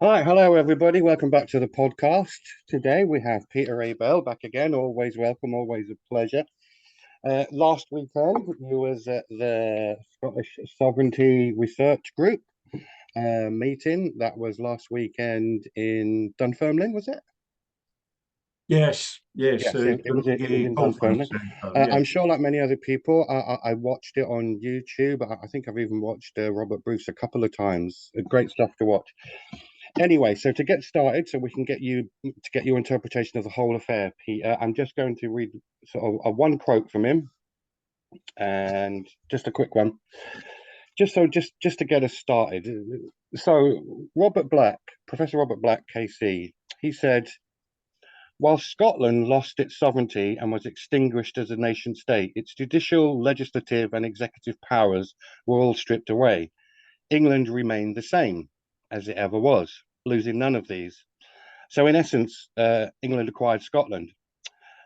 Hi, hello everybody. Welcome back to the podcast. Today we have Peter A. Bell back again. Always welcome, always a pleasure. Last weekend you was at the Scottish Sovereignty Research Group meeting. That was last weekend in Dunfermline, was it? Yes, yes, Yes, the it was in conference Dunfermline. centre. Yeah. I'm sure, like many other people, I watched it on YouTube. I think I've even watched Robert Bruce a couple of times. Great stuff to watch. Anyway, so to get started, so we can get your interpretation of the whole affair, Peter, I'm just going to read sort of a one quote from him, and just a quick one, just to get us started. So Robert Black, Professor Robert Black, KC, he said, while Scotland lost its sovereignty and was extinguished as a nation state, its judicial, legislative, and executive powers were all stripped away. England remained the same as it ever was, losing none of these. So, in essence, England acquired Scotland.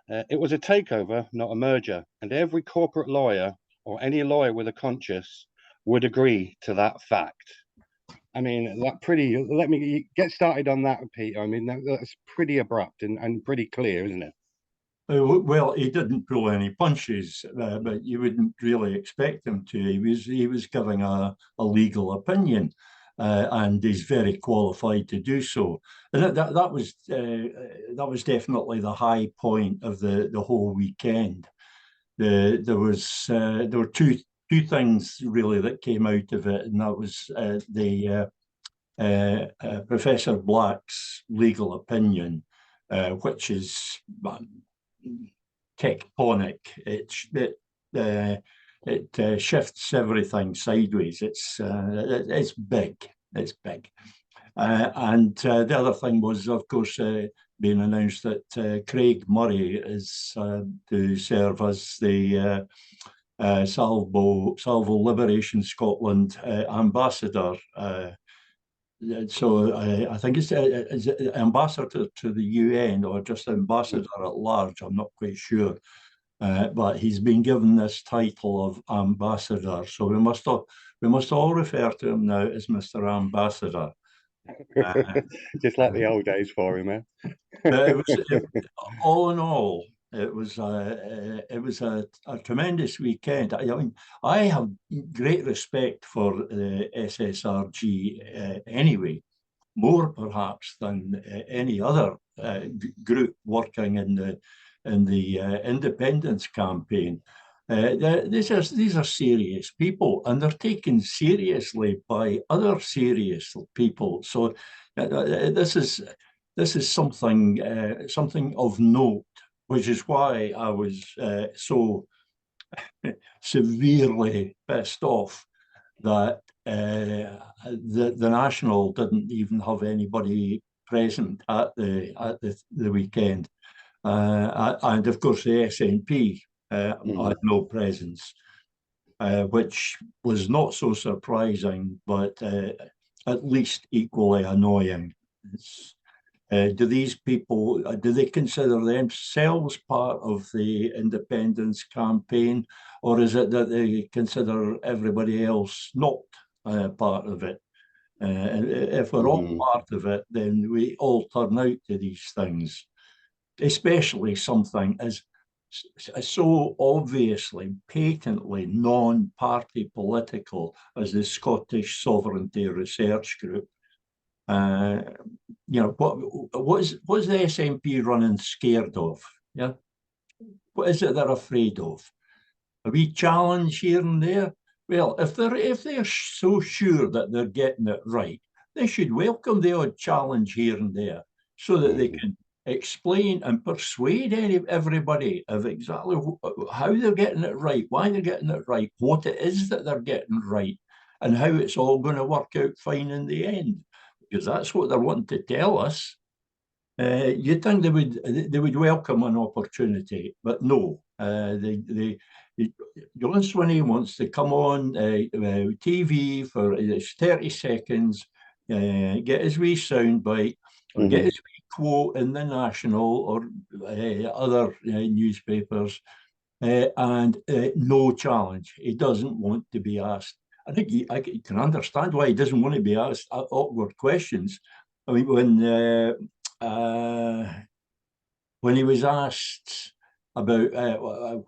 It was a takeover, not a merger, and every corporate lawyer or any lawyer with a conscience would agree to that fact. I mean, that pretty. Let me get started on that, Peter. I mean, that's pretty abrupt and pretty clear, isn't it? Well, he didn't pull any punches, but you wouldn't really expect him to. He was giving a legal opinion, and he's very qualified to do so. And that was definitely the high point of the whole weekend. There were two things really that came out of it, and that was the Professor Black's legal opinion, which is tectonic. It shifts everything sideways. It's big. It's big. The other thing was, of course, being announced that Craig Murray is to serve as the Salvo Liberation Scotland ambassador. I think it's ambassador to the UN or just ambassador at large. I'm not quite sure, but he's been given this title of ambassador. So we must all refer to him now as Mr. Ambassador. Uh, Just like the old days for him, eh? but all in all, it was a tremendous weekend. I mean, I have great respect for the SSRG anyway, more perhaps than any other group working in the independence campaign. These are serious people, and they're taken seriously by other serious people. So this is something of note, which is why I was so severely pissed off that the National didn't even have anybody present at the weekend, and of course the SNP had no presence, which was not so surprising, but at least equally annoying. Do these people, do they consider themselves part of the independence campaign, or is it that they consider everybody else not part of it? If we're all Mm. part of it, then we all turn out to these things, especially something as so obviously, patently non-party political as the Scottish Sovereignty Research Group. Uh, what's the SNP running scared of? Yeah, what is it they're afraid of? A wee challenge here and there. Well, if they're so sure that they're getting it right, they should welcome the odd challenge here and there, so that they Mm. can explain and persuade everybody of exactly how they're getting it right, why they're getting it right, what it is that they're getting right, and how it's all going to work out fine in the end. Because that's what they're wanting to tell us. You'd think they would welcome an opportunity, but no. John Swinney wants to come on TV for 30 seconds, get his wee soundbite, or get Mhm. his wee quote in the National or other newspapers, and no challenge. He doesn't want to be asked. I think I can understand why he doesn't want to be asked awkward questions, I mean, when he was asked about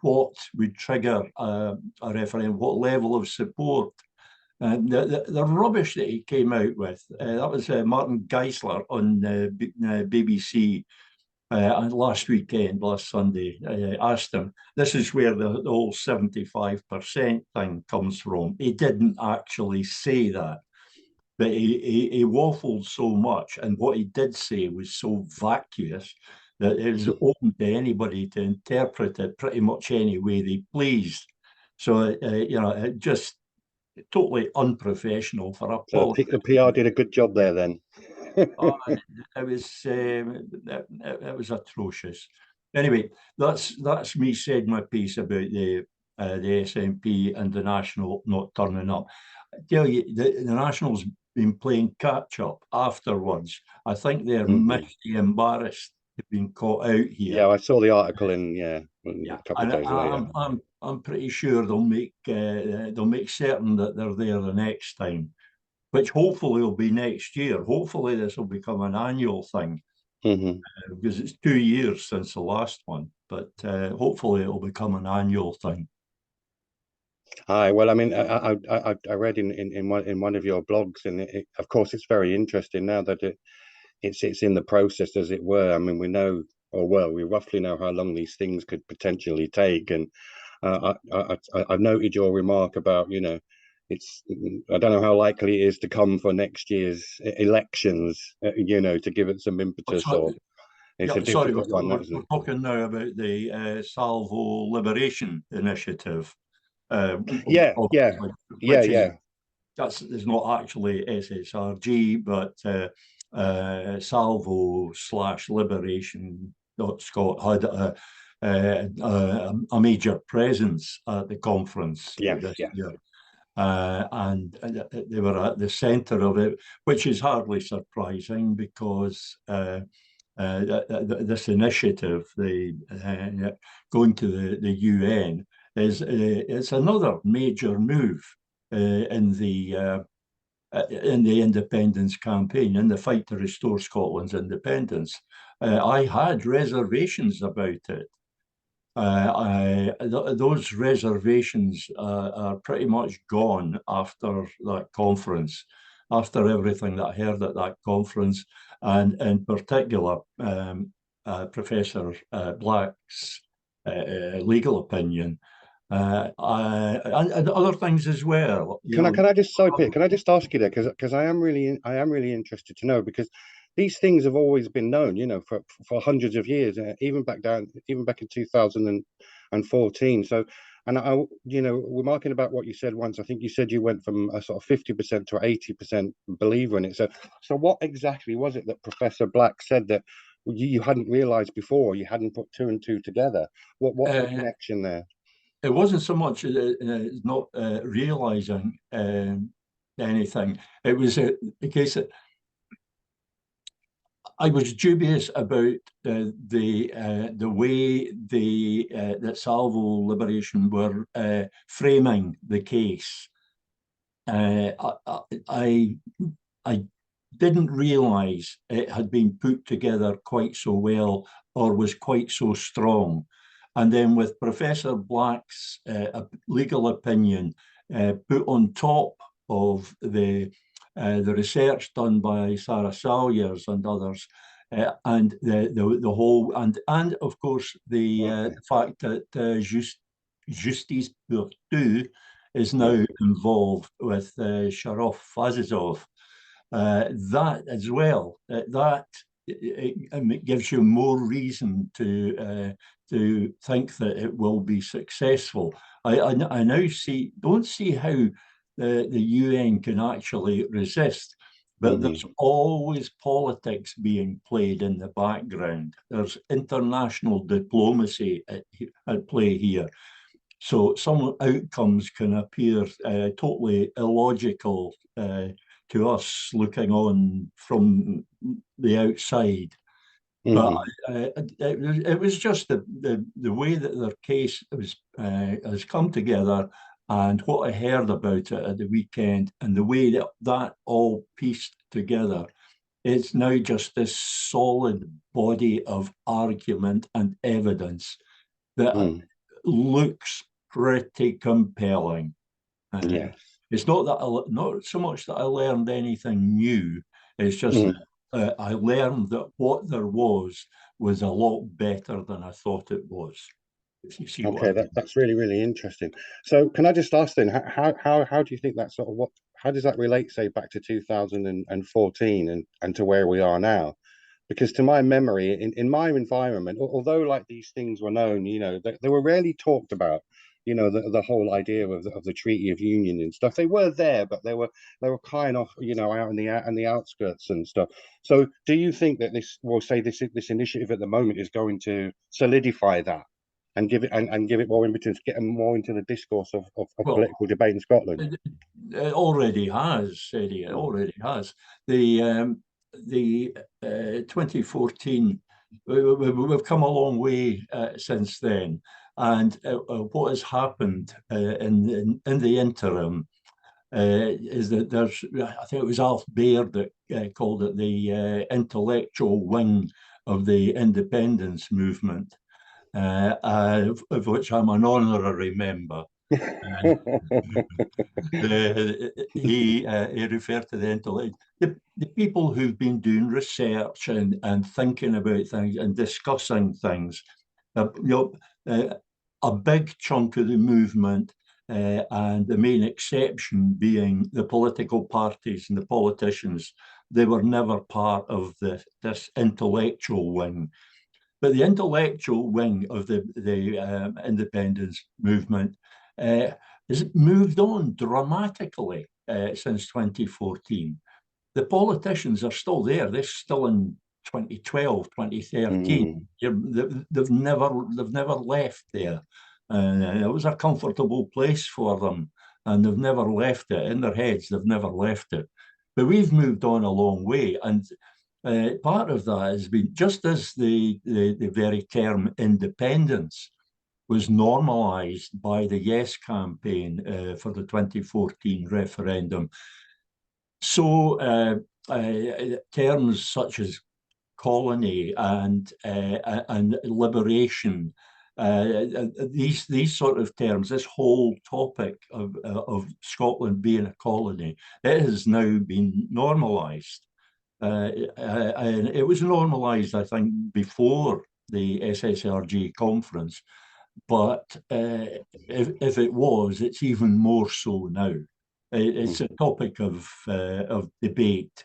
what would trigger a referendum, what level of support, the rubbish that he came out with, that was Martin Geisler on BBC last Sunday. Asked him, this is where the whole 75% thing comes from. He didn't actually say that, but he waffled so much, and what he did say was so vacuous that it was open to anybody to interpret it pretty much any way they pleased. So, it just totally unprofessional for a So politician. the PR did a good job there then. It was atrocious. Anyway, that's me said my piece about the SNP and the National not turning up. I tell you, the National's been playing catch up afterwards. I think they're mighty embarrassed to being caught out here. Yeah, I saw the article a couple of And days later. I'm pretty sure they'll make certain that they're there the next time, which hopefully will be next year. Hopefully this will become an annual thing, because it's 2 years since the last one, but hopefully it will become an annual thing. Hi. Well, I mean, I read in one of your blogs, and of course it's very interesting now that it's in the process, as it were. I mean, we roughly know how long these things could potentially take, and I noted your remark about, I don't know how likely it is to come for next year's elections, to give it some impetus. It's a difficult one, isn't it? We're talking now about the Salvo Liberation Initiative. It's not actually SSRG, but Salvo/Liberation.Scot had a major presence at the conference this year. And they were at the centre of it, which is hardly surprising because this initiative, going to the UN, it's another major move in the independence campaign, in the fight to restore Scotland's independence. I had reservations about it. Those reservations are pretty much gone after that conference, after everything that I heard at that conference, and in particular, Professor Black's legal opinion, and other things as well. Can I just ask you there, because I am really interested to know, because these things have always been known, for hundreds of years, even back in 2014. So, and remarking about what you said once, I think you said you went from a sort of 50% to 80% believer in it. So what exactly was it that Professor Black said that you hadn't realised before? You hadn't put two and two together. What's the connection there? It wasn't so much not realising anything. It was a case that I was dubious about the way that Salvo Liberation were framing the case. I didn't realise it had been put together quite so well, or was quite so strong. And then with Professor Black's legal opinion put on top of the research done by Sarah Salyers and others, and the whole, and of course the fact that Justice Burtu is now involved with Sharaf Fazizov, that as well, it gives you more reason to think that it will be successful. I now don't see how the UN can actually resist, but there's always politics being played in the background. There's international diplomacy at play here. So some outcomes can appear totally illogical to us looking on from the outside. But it was just the way that their case has come together, and what I heard about it at the weekend, and the way that all pieced together, It's now just this solid body of argument and evidence that looks pretty compelling. Yes. It's not that not so much that I learned anything new. It's just that I learned that what there was a lot better than I thought it was. If you see what I Okay, mean. that's really, really interesting. So can I just ask then, how do you think that sort of how does that relate, say, back to 2014 and to where we are now? Because to my memory, in my environment, although like these things were known, they were rarely talked about. The whole idea of the Treaty of Union and stuff. They were there, but they were kind of out in the outskirts and stuff. So do you think that this initiative at the moment is going to solidify that? And give it more impetus, get them more into the discourse of Well, political debate in Scotland. it already has, Eddie. It already has. The 2014, we've come a long way since then, and what has happened in the interim is that there's, I think it was Alf Baird that called it the intellectual wing of the independence movement, of which I'm an honorary member. He referred to the intellect, the people who've been doing research and thinking about things and discussing things. A big chunk of the movement, and the main exception being the political parties and the politicians, they were never part of this intellectual wing. But the intellectual wing of the independence movement has moved on dramatically since 2014. The politicians are still there. They're still in 2012, 2013. They've never left there. It was a comfortable place for them, and they've never left it. In their heads, they've never left it. But we've moved on a long way, and part of that has been, just as the very term independence was normalised by the Yes campaign for the 2014 referendum, so terms such as colony and liberation, these sort of terms, this whole topic of Scotland being a colony, it has now been normalised. And it was normalised, I think, before the SSRG conference, but if it was, it's even more so now. It's a topic of debate,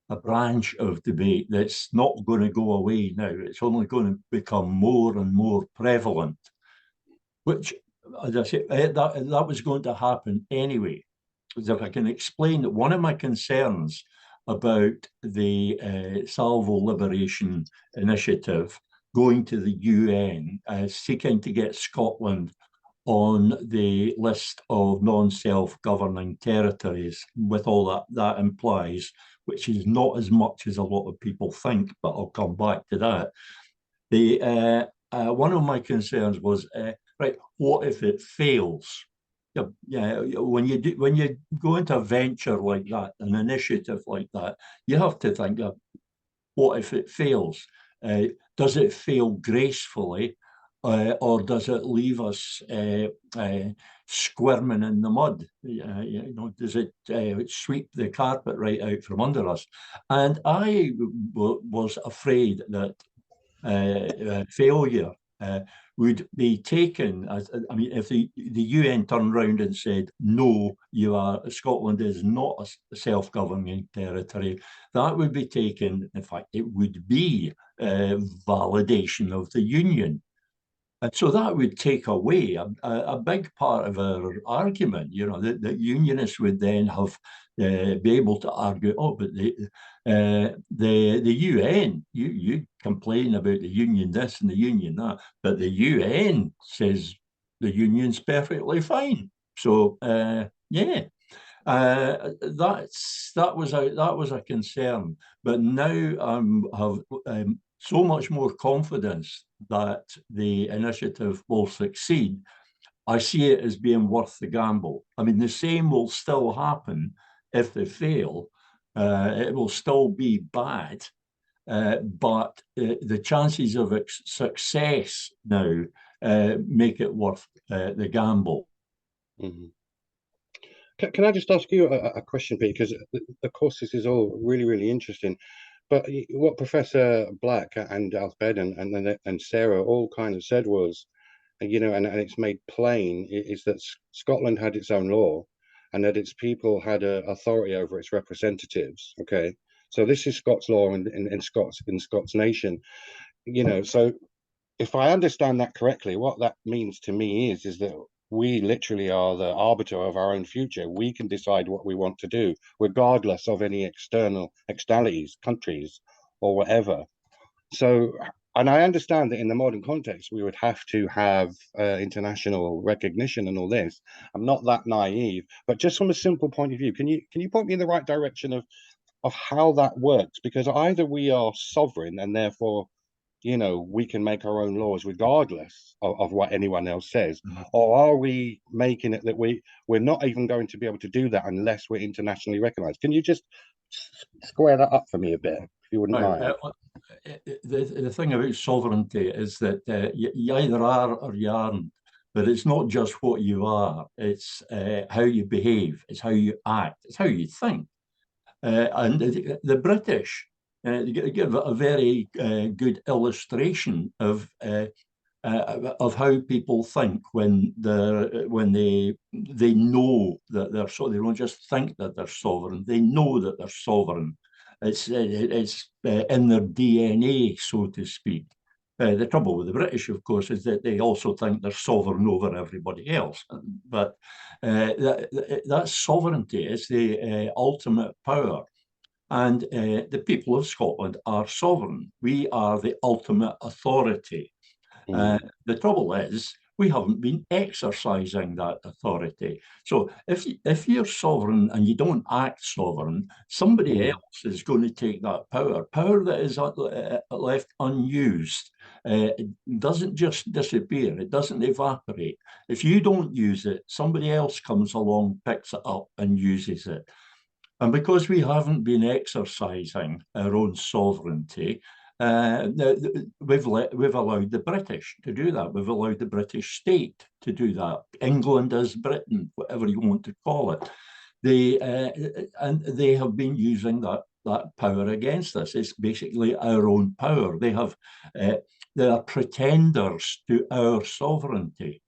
a branch of debate that's not going to go away now. It's only going to become more and more prevalent, which, as I say, that was going to happen anyway. If I can explain that one of my concerns about the Salvo Liberation Initiative going to the UN, seeking to get Scotland on the list of non-self-governing territories, with all that implies, which is not as much as a lot of people think, but I'll come back to that. One of my concerns was, right, what if it fails? When you go into a venture like that, an initiative like that, you have to think of, what if it fails? Does it fail gracefully, or does it leave us squirming in the mud? Does it sweep the carpet right out from under us? And I was afraid that failure would be taken as, I mean, if the UN turned around and said, no, Scotland is not a self-governing territory, that would be taken, in fact, it would be validation of the Union. And so that would take away a big part of our argument, that unionists would then have be able to argue, oh, but the UN, you complain about the union this and the union that, but the UN says the union's perfectly fine. So yeah. That was a concern, but now I have so much more confidence that the initiative will succeed. I see it as being worth the gamble. I mean, the same will still happen if they fail, It will still be bad, but the chances of success now make it worth the gamble. Mm-hmm. Can I just ask you a question, Pete? Because of course this is all really, really interesting. But what Professor Black and Alf Bed and Sarah all kind of said was, and it's made plain is that Scotland had its own law, and that its people had authority over its representatives. Okay, so this is Scots law in Scots nation. So if I understand that correctly, what that means to me is that we literally are the arbiter of our own future. We can decide what we want to do, regardless of any external externalities, countries, or whatever. So, and I understand that in the modern context, we would have to have international recognition and all this. I'm not that naive, but just from a simple point of view, can you point me in the right direction of how that works? Because either we are sovereign and therefore we can make our own laws regardless of what anyone else says, or are we making it that we're not even going to be able to do that unless we're internationally recognized? Can you just square that up for me a bit, if you wouldn't mind? The thing about sovereignty is that you either are or you aren't, but it's not just what you are, it's how you behave, it's how you act, it's how you think. And the British give a very good illustration of how people think when they know that they're so they don't just think that they're sovereign, they know that they're sovereign. It's in their DNA, so to speak. The trouble with the British, of course, is that they also think they're sovereign over everybody else. But that sovereignty is the ultimate power. And the people of Scotland are sovereign. We are the ultimate authority. The trouble is, we haven't been exercising that authority. So if you're sovereign and you don't act sovereign, somebody else is going to take that power that is left unused. It doesn't just disappear, it doesn't evaporate. If you don't use it, somebody else comes along, picks it up and uses it. And because we haven't been exercising our own sovereignty, we've allowed the British to do that. We've allowed the British state to do that. England as Britain, whatever you want to call it. And they have been using that power against us. It's basically our own power. They are pretenders to our sovereignty.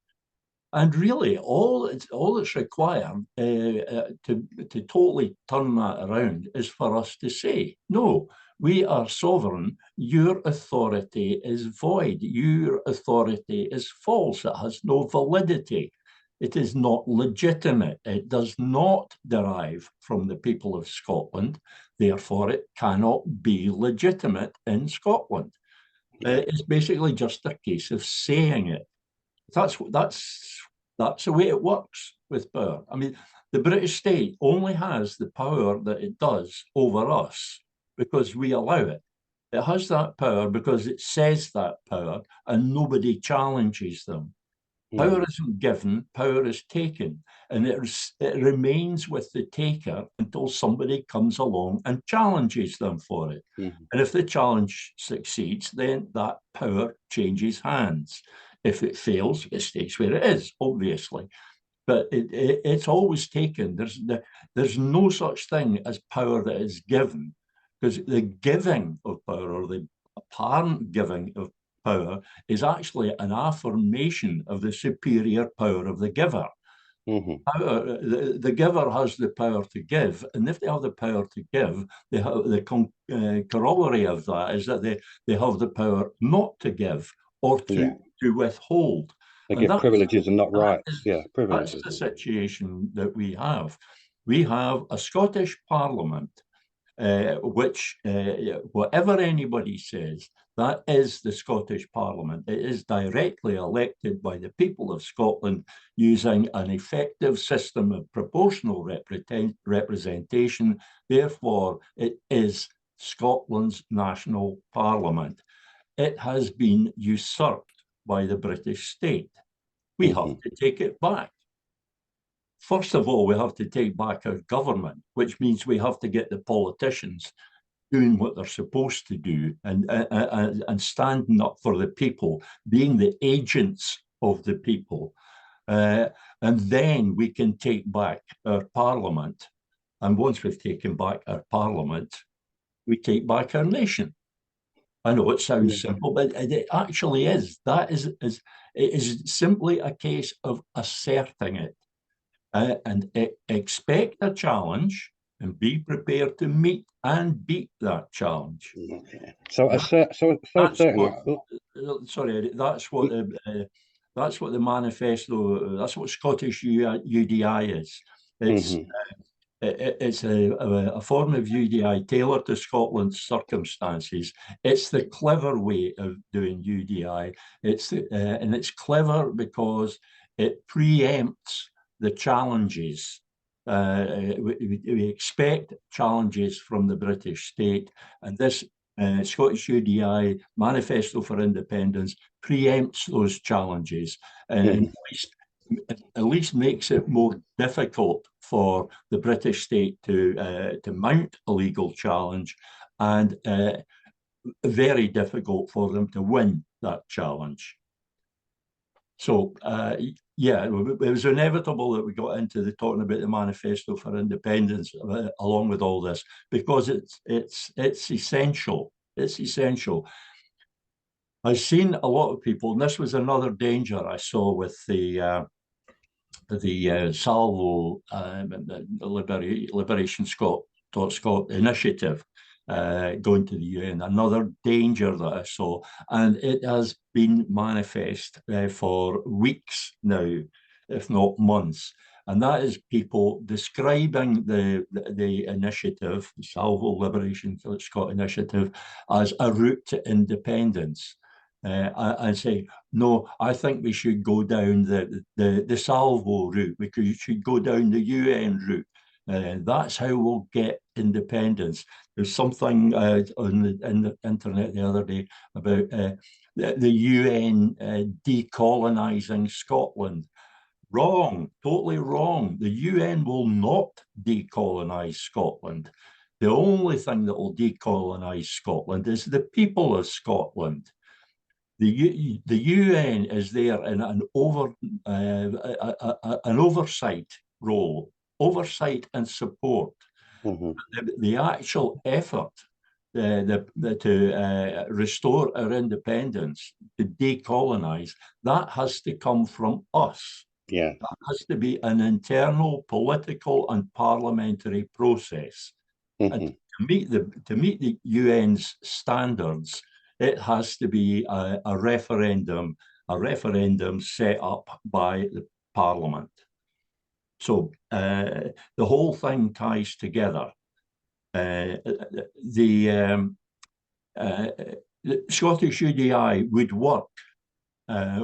And really, all that's required to totally turn that around is for us to say, no, we are sovereign. Your authority is void. Your authority is false. It has no validity. It is not legitimate. It does not derive from the people of Scotland. Therefore, it cannot be legitimate in Scotland. It's basically just a case of saying it. That's the way it works with power. I mean, the British state only has the power that it does over us because we allow it. It has that power because it says that power and nobody challenges them. Power isn't given, power is taken, and it remains with the taker until somebody comes along and challenges them for it. And if the challenge succeeds, then that power changes hands. If it fails, it stays where it is, obviously. But it's always taken. There's no such thing as power that is given, because the giving of power, or the apparent giving of power, is actually an affirmation of the superior power of the giver. The giver has the power to give, and if they have the power to give, they have the corollary of that is that they have the power not to give or to withhold. They give privileges and not rights. Privileges. That's the situation that we have. We have a Scottish Parliament, which, whatever anybody says, that is the Scottish Parliament. It is directly elected by the people of Scotland using an effective system of proportional representation. Therefore, it is Scotland's national parliament. It has been usurped by the British state. We have to take it back. first of all, we have to take back our government, which means we have to get the politicians doing what they're supposed to do and standing up for the people, being the agents of the people. And then we can take back our parliament. And once we've taken back our parliament, we take back our nation. I know it sounds simple, but it actually is. That it is simply a case of asserting it and expect a challenge and be prepared to meet and beat that challenge. Okay. So sorry, that's what the manifesto. That's what Scottish UDI is. It's it's a form of UDI tailored to Scotland's circumstances. It's the clever way of doing UDI. And it's clever because it preempts the challenges. We expect challenges from the British state, and this Scottish UDI Manifesto for Independence preempts those challenges and at least makes it more difficult for the British state to mount a legal challenge, and very difficult for them to win that challenge. So yeah, it was inevitable that we got into talking about the Manifesto for Independence along with all this, because it's essential. It's essential. I've seen a lot of people, and this was another danger I saw with the Salvo Liberation Scot initiative going to the UN. Another danger that I saw, and it has been manifest for weeks now, if not months, and that is people describing the initiative, the Salvo Liberation Scot initiative, as a route to independence. And say, no, I think we should go down the Salvo route, because you should go down the UN route. That's how we'll get independence. There's something on the internet the other day about the UN decolonizing Scotland. Wrong, totally wrong. The UN will not decolonize Scotland. The only thing that will decolonize Scotland is the people of Scotland. The UN is there in an oversight role, oversight and support. The actual effort to restore our independence, to decolonize, that has to come from us. Yeah, that has to be an internal political and parliamentary process. And to meet the UN's standards, it has to be a referendum set up by the Parliament. So the whole thing ties together. The Scottish UDI would work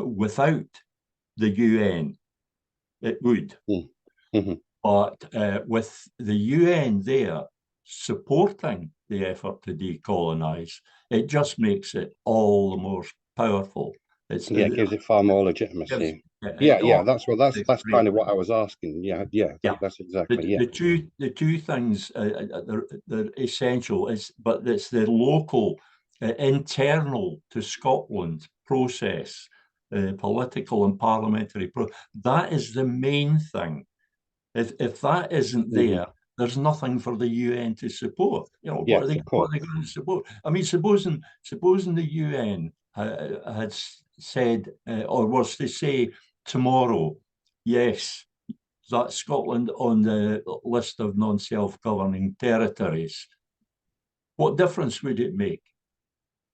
without the UN. It would. But with the UN there supporting the effort to decolonize, it just makes it all the more powerful. It gives it far more legitimacy. That's kind of what I was asking. That's exactly the two things they're essential. But it's the local, internal to Scotland process, political and parliamentary process. That is the main thing. If that isn't there, there's nothing for the UN to support. What are they going to support? I mean, supposing the UN had said or was to say tomorrow, yes, that's Scotland on the list of non-self-governing territories, what difference would it make?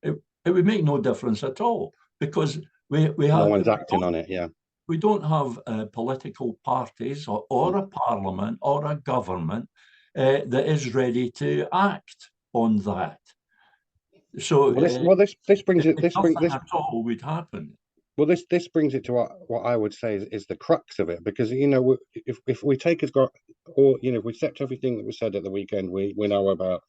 It would make no difference at all, because we have no one's acting on it. We don't have political parties or a parliament or a government that is ready to act on that. So this brings it. Nothing at all would happen. Well, this brings it to what I would say is the crux of it, because if we take as or if we accept everything that was said at the weekend, we know about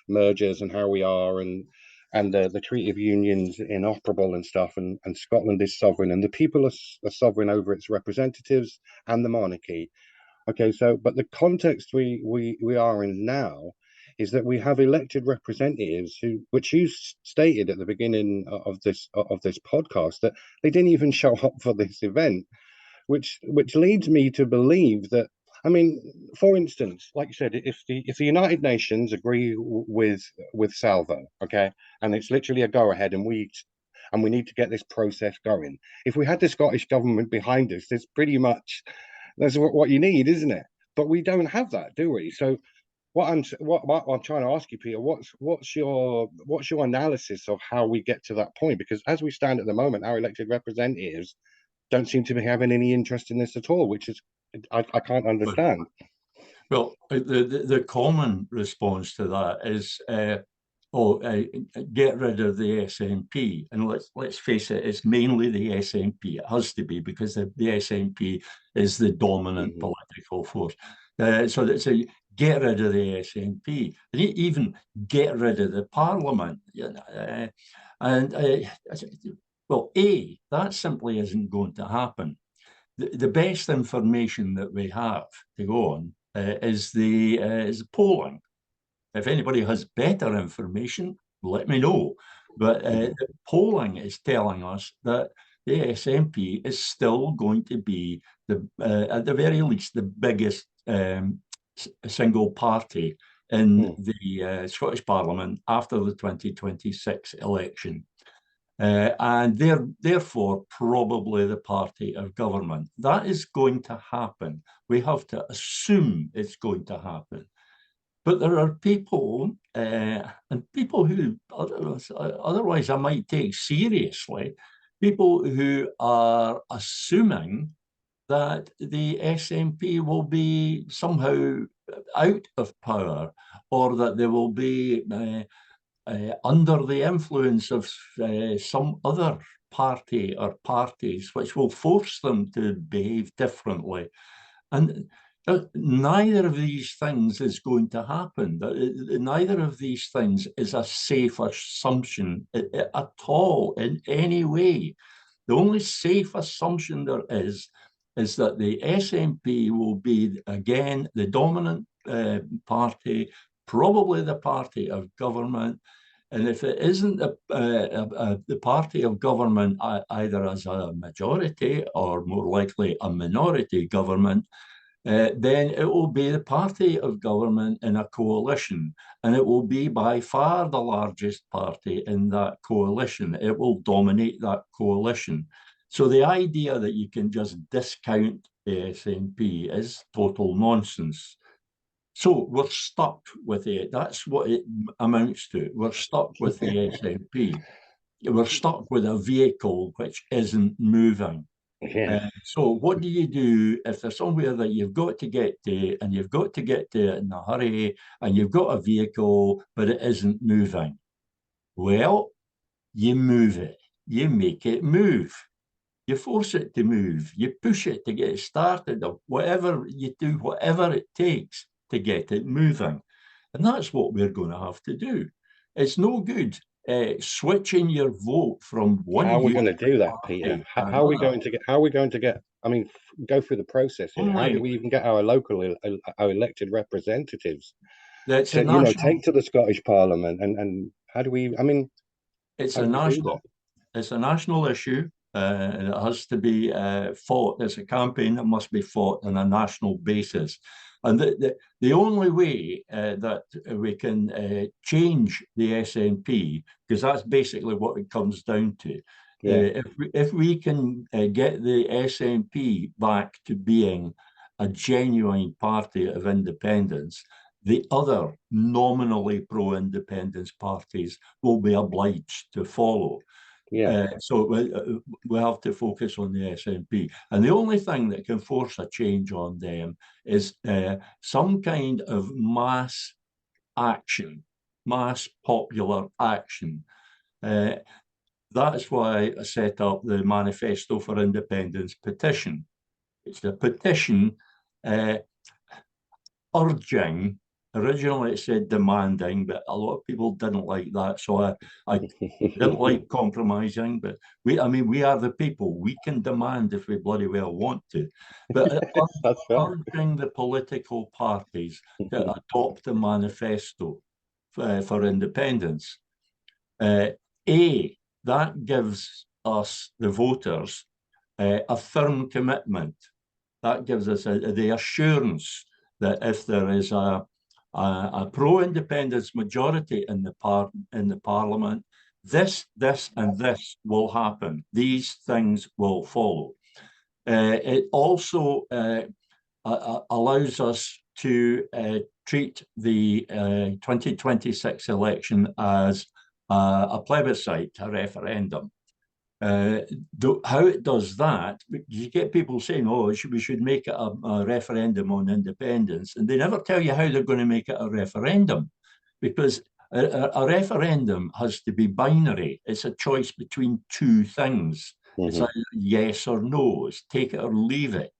mergers and how we are, and the Treaty of Union's inoperable and stuff, and Scotland is sovereign, and the people are sovereign over its representatives and the monarchy. Okay, so but the context we are in now is that we have elected representatives who, which you stated at the beginning of this podcast, that they didn't even show up for this event, which leads me to believe that. I mean, for instance, like you said, if the United Nations agree with Salvo, okay, and it's literally a go ahead, and we need to get this process going. If we had the Scottish government behind us, there's pretty much that's what you need, isn't it? But we don't have that, do we? So what I'm trying to ask you, Peter, what's your analysis of how we get to that point? Because as we stand at the moment, our elected representatives don't seem to be having any interest in this at all, which is I can't understand. Well, the common response to that is, get rid of the SNP. And let's face it, it's mainly the SNP. It has to be, because the SNP is the dominant political force. So that's a get rid of the SNP, and even get rid of the Parliament. Well, that simply isn't going to happen. The best information that we have to go on is the polling. If anybody has better information, let me know. But the polling is telling us that the SNP is still going to be at the very least the biggest single party in the Scottish Parliament after the 2026 election. And they're therefore probably the party of government. That is going to happen. We have to assume it's going to happen. But there are people, and people who otherwise I might take seriously, people who are assuming that the SNP will be somehow out of power, or that they will be under the influence of some other party or parties, which will force them to behave differently. And neither of these things is going to happen. Neither of these things is a safe assumption at all in any way. The only safe assumption there is that the SNP will be, again, the dominant party, probably the party of government. And if it isn't the party of government, either as a majority or more likely a minority government, then it will be the party of government in a coalition, and it will be by far the largest party in that coalition. It will dominate that coalition. So the idea that you can just discount the SNP is total nonsense. So we're stuck with it. That's what it amounts to. We're stuck with the SNP. We're stuck with a vehicle which isn't moving. Yeah. So what do you do if there's somewhere that you've got to get to, and you've got to get to it in a hurry, and you've got a vehicle, but it isn't moving? Well, you move it. You make it move. You force it to move. You push it to get it started, or whatever you do, whatever it takes to get it moving. And that's what we're going to have to do. It's no good switching your vote from one. How are we going to do that, Peter? How are we going to get? How are we going to get? I mean, go through the process here. How do we even get our our elected representatives to take to the Scottish Parliament? And how do we? I mean, it's a national issue. And it has to be fought. It's a campaign that must be fought on a national basis. And the only way that we can change the SNP, because that's basically what it comes down to, if we can get the SNP back to being a genuine party of independence, the other nominally pro-independence parties will be obliged to follow. So we have to focus on the SNP. And the only thing that can force a change on them is some kind of mass action, mass popular action. That's why I set up the Manifesto for Independence petition. It's a petition urging Originally it said demanding, but a lot of people didn't like that. So I didn't like compromising, but I mean, we are the people. We can demand if we bloody well want to. But That's fair. urging the political parties to adopt a manifesto for independence. That gives us, the voters, a firm commitment. That gives us the assurance that if there is a pro-independence majority in the parliament, this, and this will happen. These things will follow. It also allows us to treat the 2026 election as a plebiscite, a referendum. How it does that, you get people saying, oh, we should make it a referendum on independence, and they never tell you how they're going to make it a referendum, because a referendum has to be binary. It's a choice between two things. It's either yes or no. It's take it or leave it.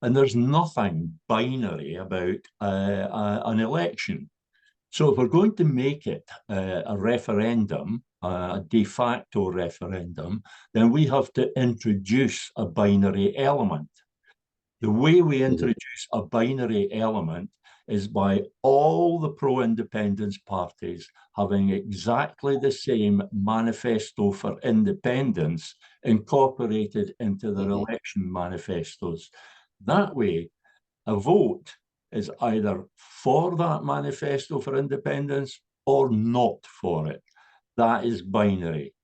And there's nothing binary about an election. So if we're going to make it a referendum, a de facto referendum, then we have to introduce a binary element. The way we introduce a binary element is by all the pro-independence parties having exactly the same manifesto for independence incorporated into their election manifestos. That way, a vote is either for that manifesto for independence or not for it. That is binary.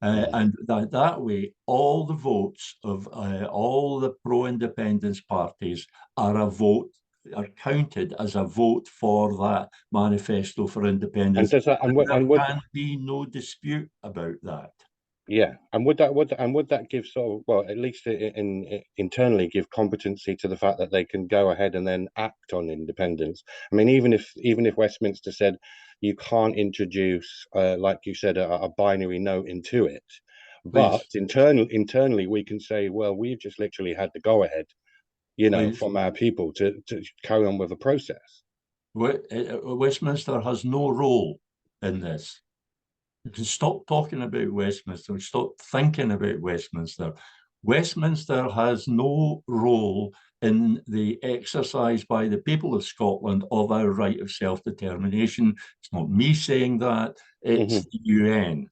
And that way, all the votes of all the pro-independence parties are counted as a vote for that manifesto for independence. And does that, and there can be no dispute about that. Yeah, and would that give sort of, well, at least internally give competency to the fact that they can go ahead and then act on independence? I mean, even if Westminster said you can't introduce, like you said, a binary note into it, but internally we can say, well, we've just literally had the go ahead, from our people to carry on with the process. Westminster has no role in this. You can stop talking about Westminster, stop thinking about Westminster. Westminster has no role in the exercise by the people of Scotland of our right of self-determination. It's not me saying that, it's the UN.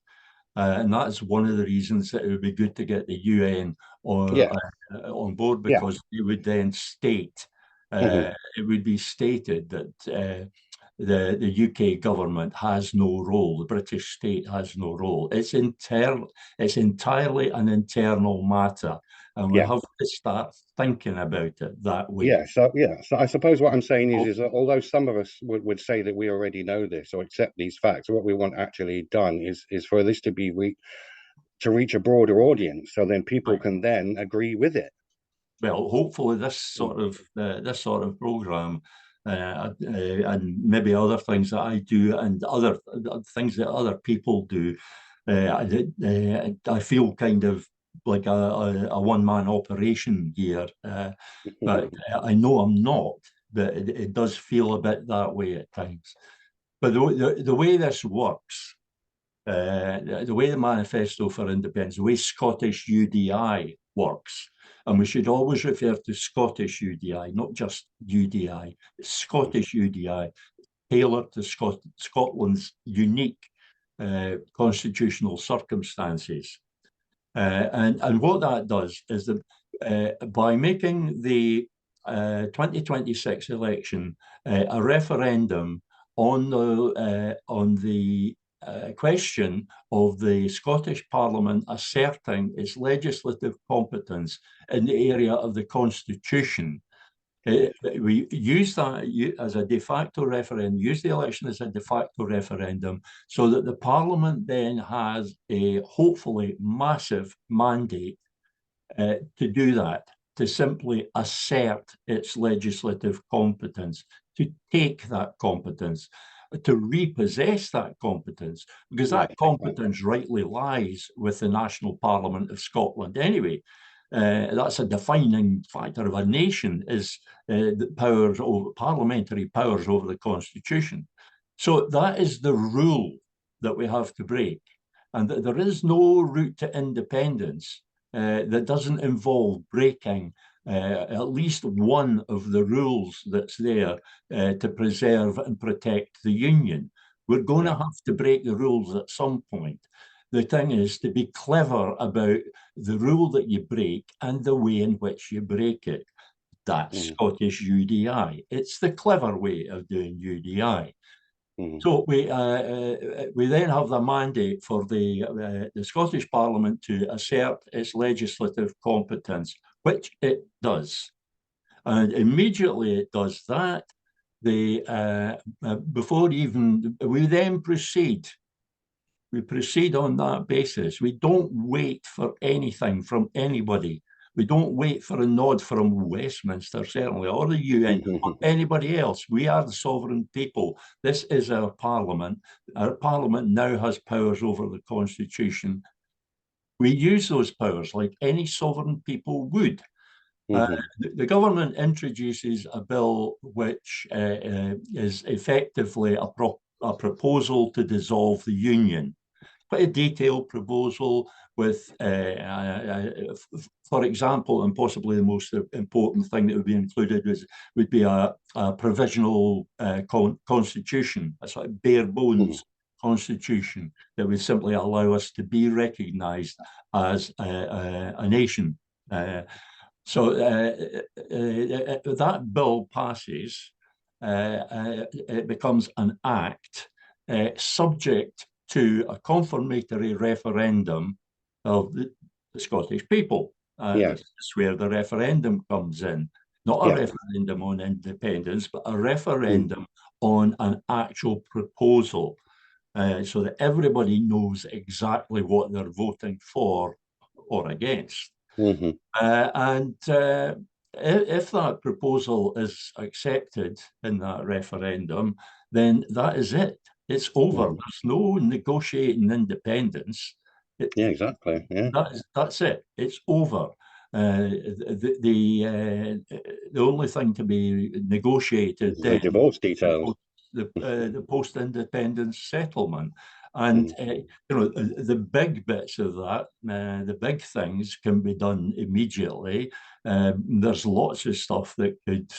And that's one of the reasons that it would be good to get the UN on board, because it would then state, it would be stated that the UK government has no role, the British state has no role. It's entirely an internal matter, and we have to start thinking about it that way. So I suppose what I'm saying is that although some of us would say that we already know this or accept these facts, what we want actually done is for this to be to reach a broader audience, so then people can then agree with it. Well, hopefully this sort of program and maybe other things that I do and other things that other people do, I feel kind of like a one-man operation here, but I know I'm not, but it does feel a bit that way at times. But the way this works, the way the Manifesto for Independence, the way Scottish UDI works, and we should always refer to Scottish UDI, not just UDI, Scottish UDI, tailored to Scotland's unique constitutional circumstances. And what that does is that by making the 2026 election a referendum on the question of the Scottish Parliament asserting its legislative competence in the area of the Constitution, we use that as a de facto referendum, use the election as a de facto referendum, so that the Parliament then has a hopefully massive mandate to do that, to simply assert its legislative competence, to take that competence, to repossess that competence, because that competence rightly lies with the National Parliament of Scotland anyway. that's a defining factor of a nation, is the powers over parliamentary powers over the constitution. So that is the rule that we have to break, and that there is no route to independence that doesn't involve breaking at least one of the rules that's there to preserve and protect the union. We're going to have to break the rules at some point. The thing is to be clever about the rule that you break and the way in which you break it. That's Scottish UDI. It's the clever way of doing UDI. So we then have the mandate for the Scottish Parliament to assert its legislative competence, which it does. And immediately it does that, before even, we then proceed. We proceed on that basis. We don't wait for anything from anybody. We don't wait for a nod from Westminster, certainly, or the UN, or anybody else. We are the sovereign people. This is our parliament. Our parliament now has powers over the constitution. We use those powers like any sovereign people would. The government introduces a bill which is effectively a proposal to dissolve the union. Quite a detailed proposal with, for example, and possibly the most important thing that would be included would be a provisional constitution, a sort of bare bones constitution that would simply allow us to be recognised as a nation. So that bill passes, it becomes an act subject to a confirmatory referendum of the Scottish people. This is where the referendum comes in. Not a referendum on independence, but a referendum on an actual proposal, so that everybody knows exactly what they're voting for or against. And if that proposal is accepted in that referendum, then that is it. It's over. There's no negotiating independence. Exactly. That's it. It's over. The only thing to be negotiated the divorce details, the post-independence settlement. And the big bits of that, the big things can be done immediately. There's lots of stuff that could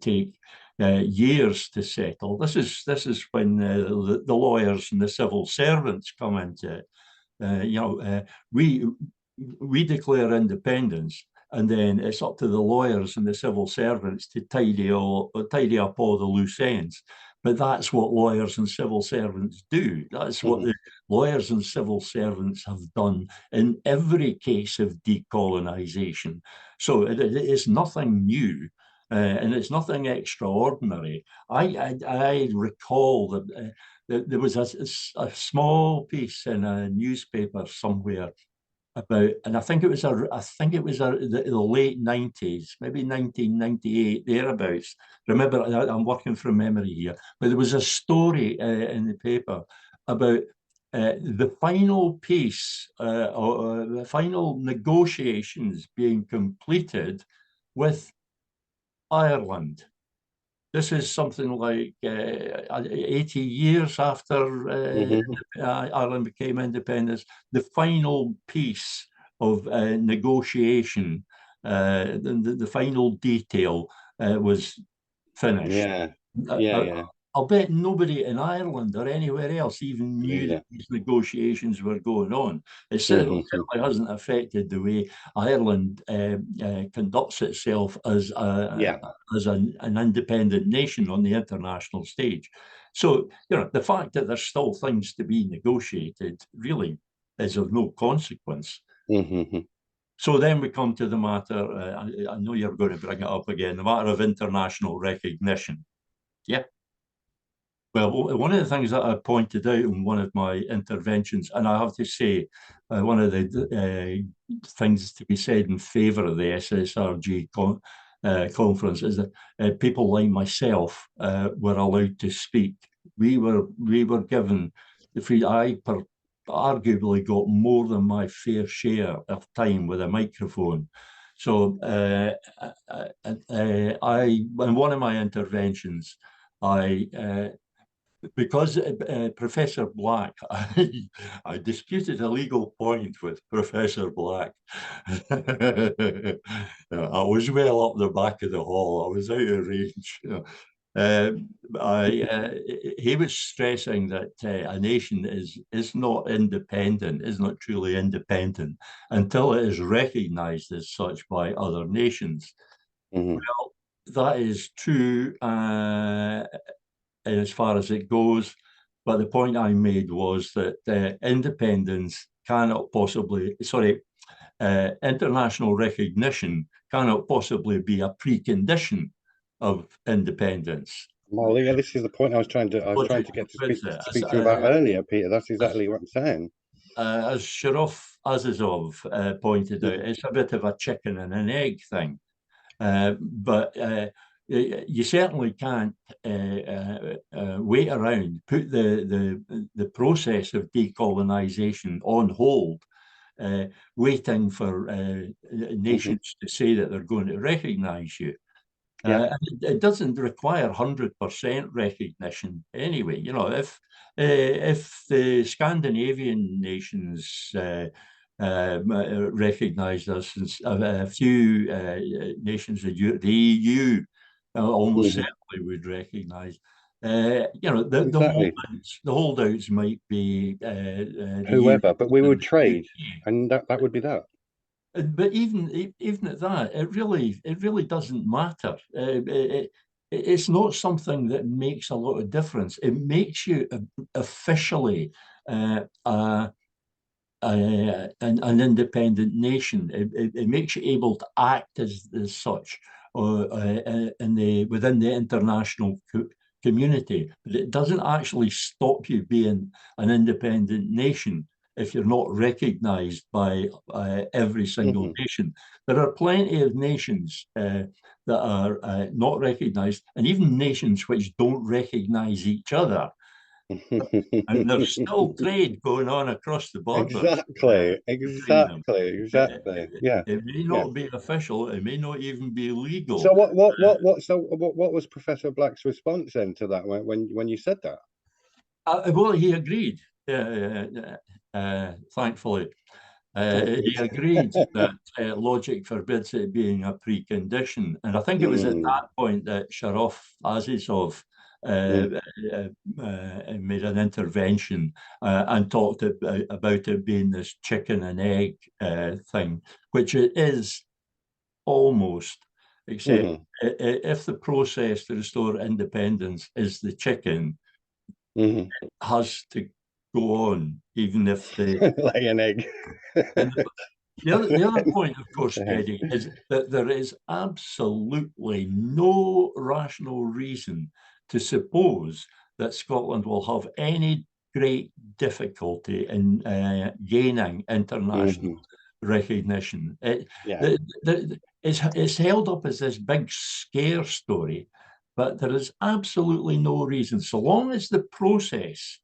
take years to settle. This is when the lawyers and the civil servants come into it. We declare independence, and then it's up to the lawyers and the civil servants to tidy up all the loose ends. But that's what lawyers and civil servants do. That's what the lawyers and civil servants have done in every case of decolonization. So it is nothing new. And it's nothing extraordinary. I recall that there was a small piece in a newspaper somewhere about, and I think it was the late 90s, maybe 1998, thereabouts. Remember, I'm working from memory here, but there was a story in the paper about the final piece, or the final negotiations being completed with Ireland. This is something like 80 years after Ireland became independent. The final piece of negotiation, the final detail was finished. I'll bet nobody in Ireland or anywhere else even knew that these negotiations were going on. It certainly hasn't affected the way Ireland conducts itself as an independent nation on the international stage. So, the fact that there's still things to be negotiated really is of no consequence. So then we come to the matter, I know you're going to bring it up again, the matter of international recognition. Well, one of the things that I pointed out in one of my interventions, and I have to say, one of the things to be said in favour of the SSRG conference is that people like myself were allowed to speak. We were given the free. I arguably got more than my fair share of time with a microphone. So in one of my interventions, because Professor Black, I disputed a legal point with Professor Black. I was well up the back of the hall. I was out of range. He was stressing that a nation is not independent, is not truly independent until it is recognized as such by other nations. Well, that is true as far as it goes. But the point I made was that independence cannot possibly, international recognition cannot possibly be a precondition of independence. Well, yeah, this is the point I was trying to get to speak to you about earlier, Peter. That's exactly what I'm saying. As Sharof Azizov pointed out, it's a bit of a chicken and an egg thing. But you certainly can't wait around, put the process of decolonization on hold, waiting for nations to say that they're going to recognize you. It doesn't require 100% recognition anyway. You know, if the Scandinavian nations recognized us, and a few nations of the EU almost certainly would recognize. You know, the holdouts might be whoever, but we would trade, and that would be that. But even at that, it really doesn't matter. It's not something that makes a lot of difference. It makes you officially an independent nation. It makes you able to act as such within the international community. But it doesn't actually stop you being an independent nation if you're not recognized by every single nation. There are plenty of nations that are not recognized, and even nations which don't recognize each other. And there's still trade going on across the border. Exactly. Yeah. It may not be official. It may not even be legal. So what was Professor Black's response then to that when you said that? Well, he agreed. Thankfully, he agreed that logic forbids it being a precondition. And I think it was at that point that Sharof Azizov made an intervention and talked about it being this chicken and egg thing, which it is almost, except if the process to restore independence is the chicken, it has to go on, even if they lay an egg. The other point, of course, Eddie, is that there is absolutely no rational reason to suppose that Scotland will have any great difficulty in gaining international recognition. It's held up as this big scare story, but there is absolutely no reason, so long as the process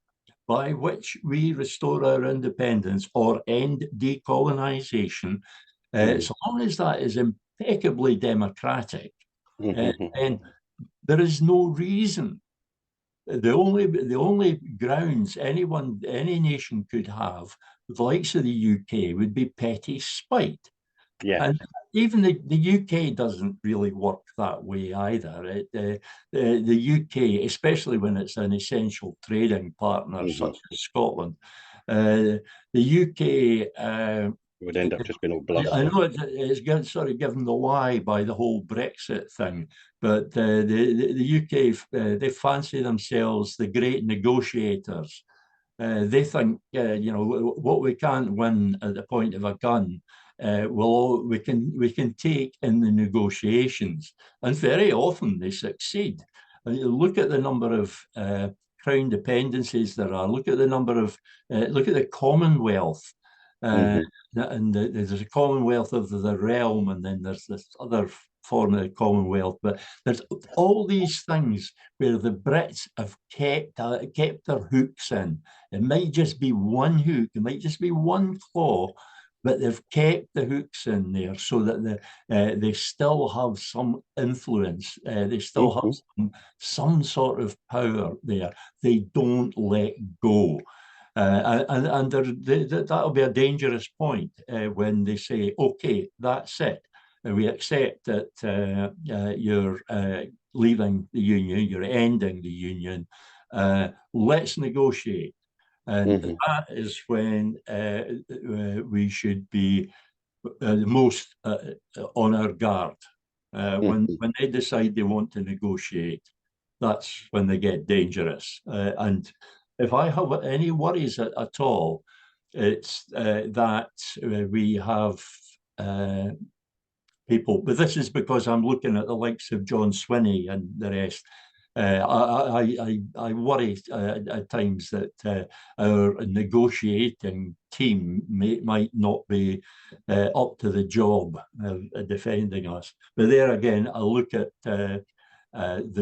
by which we restore our independence or end decolonization, so long as that is impeccably democratic, and there is no reason. The only grounds any nation could have, the likes of the UK, would be petty spite. Yeah. And even the UK doesn't really work that way either. The UK, especially when it's an essential trading partner such as Scotland, the UK would end up just being all bluster. I know it's sort of given the lie by the whole Brexit thing, but the UK, they fancy themselves the great negotiators. They think, what we can't win at the point of a gun, we can take in the negotiations, and very often they succeed. And you look at the number of crown dependencies there are. Look at the number of look at the Commonwealth. And there's a Commonwealth of the realm, and then there's this other form of the Commonwealth. But there's all these things where the Brits have kept their hooks in. It might just be one hook, it might just be one claw, but they've kept the hooks in there so that they still have some influence. They still have some sort of power there. They don't let go. And that'll be a dangerous point when they say, okay, that's it. We accept that you're leaving the union, you're ending the union. Let's negotiate. And that is when we should be the most on our guard. When they decide they want to negotiate, that's when they get dangerous. And if I have any worries at all, it's that we have people, but this is because I'm looking at the likes of John Swinney and the rest. I worry at times that our negotiating team might not be up to the job of defending us. But there again, I look at the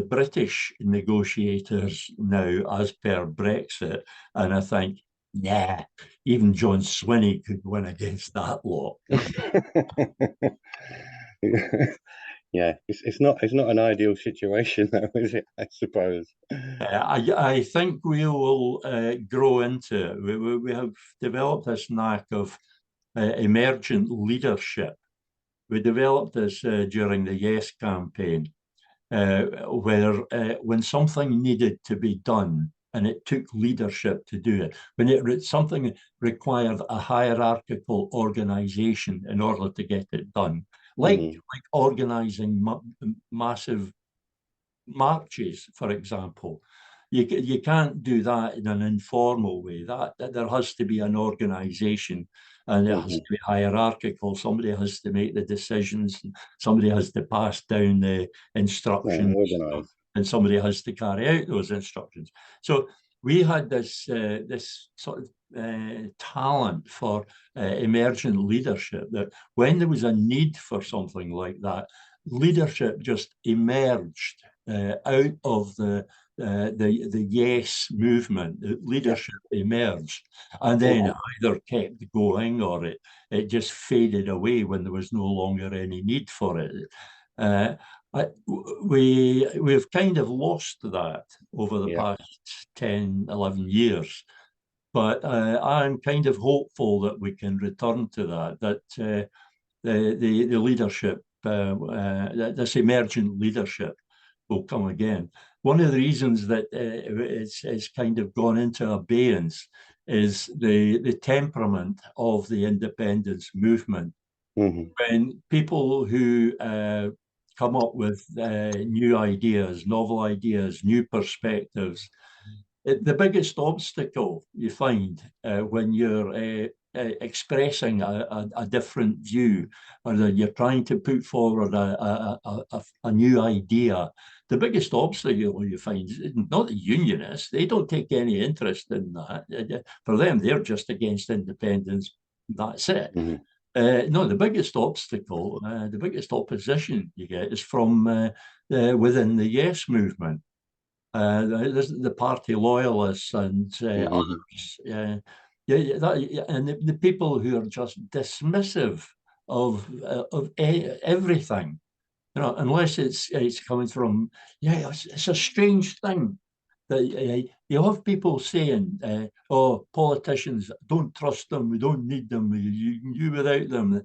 British negotiators now as per Brexit, and I think, nah, even John Swinney could win against that lot. Yeah, it's not an ideal situation, though, is it? I suppose. I think we will grow into it. We have developed this knack of emergent leadership. We developed this during the Yes campaign, where when something needed to be done, and it took leadership to do it, when something required a hierarchical organization in order to get it done, like organizing massive marches, for example. You can't do that in an informal way. That there has to be an organization, and it has to be hierarchical. Somebody has to make the decisions, somebody has to pass down the instructions, and somebody has to carry out those instructions. So we had this sort of talent for emergent leadership, that when there was a need for something like that, leadership just emerged out of the Yes movement. The leadership emerged, and then it either kept going or it just faded away when there was no longer any need for it. We've kind of lost that over the past 10, 11 years. But I'm kind of hopeful that we can return to that the leadership, this emergent leadership will come again. One of the reasons that it's kind of gone into abeyance is the temperament of the independence movement. When people who come up with new ideas, novel ideas, new perspectives, the biggest obstacle you find when you're expressing a different view, or that you're trying to put forward a new idea, the biggest obstacle you find is not the unionists. They don't take any interest in that. For them, they're just against independence. That's it. No, the biggest obstacle, the biggest opposition you get is from within the Yes movement. The party loyalists and others. And the people who are just dismissive of everything, unless it's coming from, it's a strange thing that you have people saying, oh, politicians, don't trust them, we don't need them, you can do without them.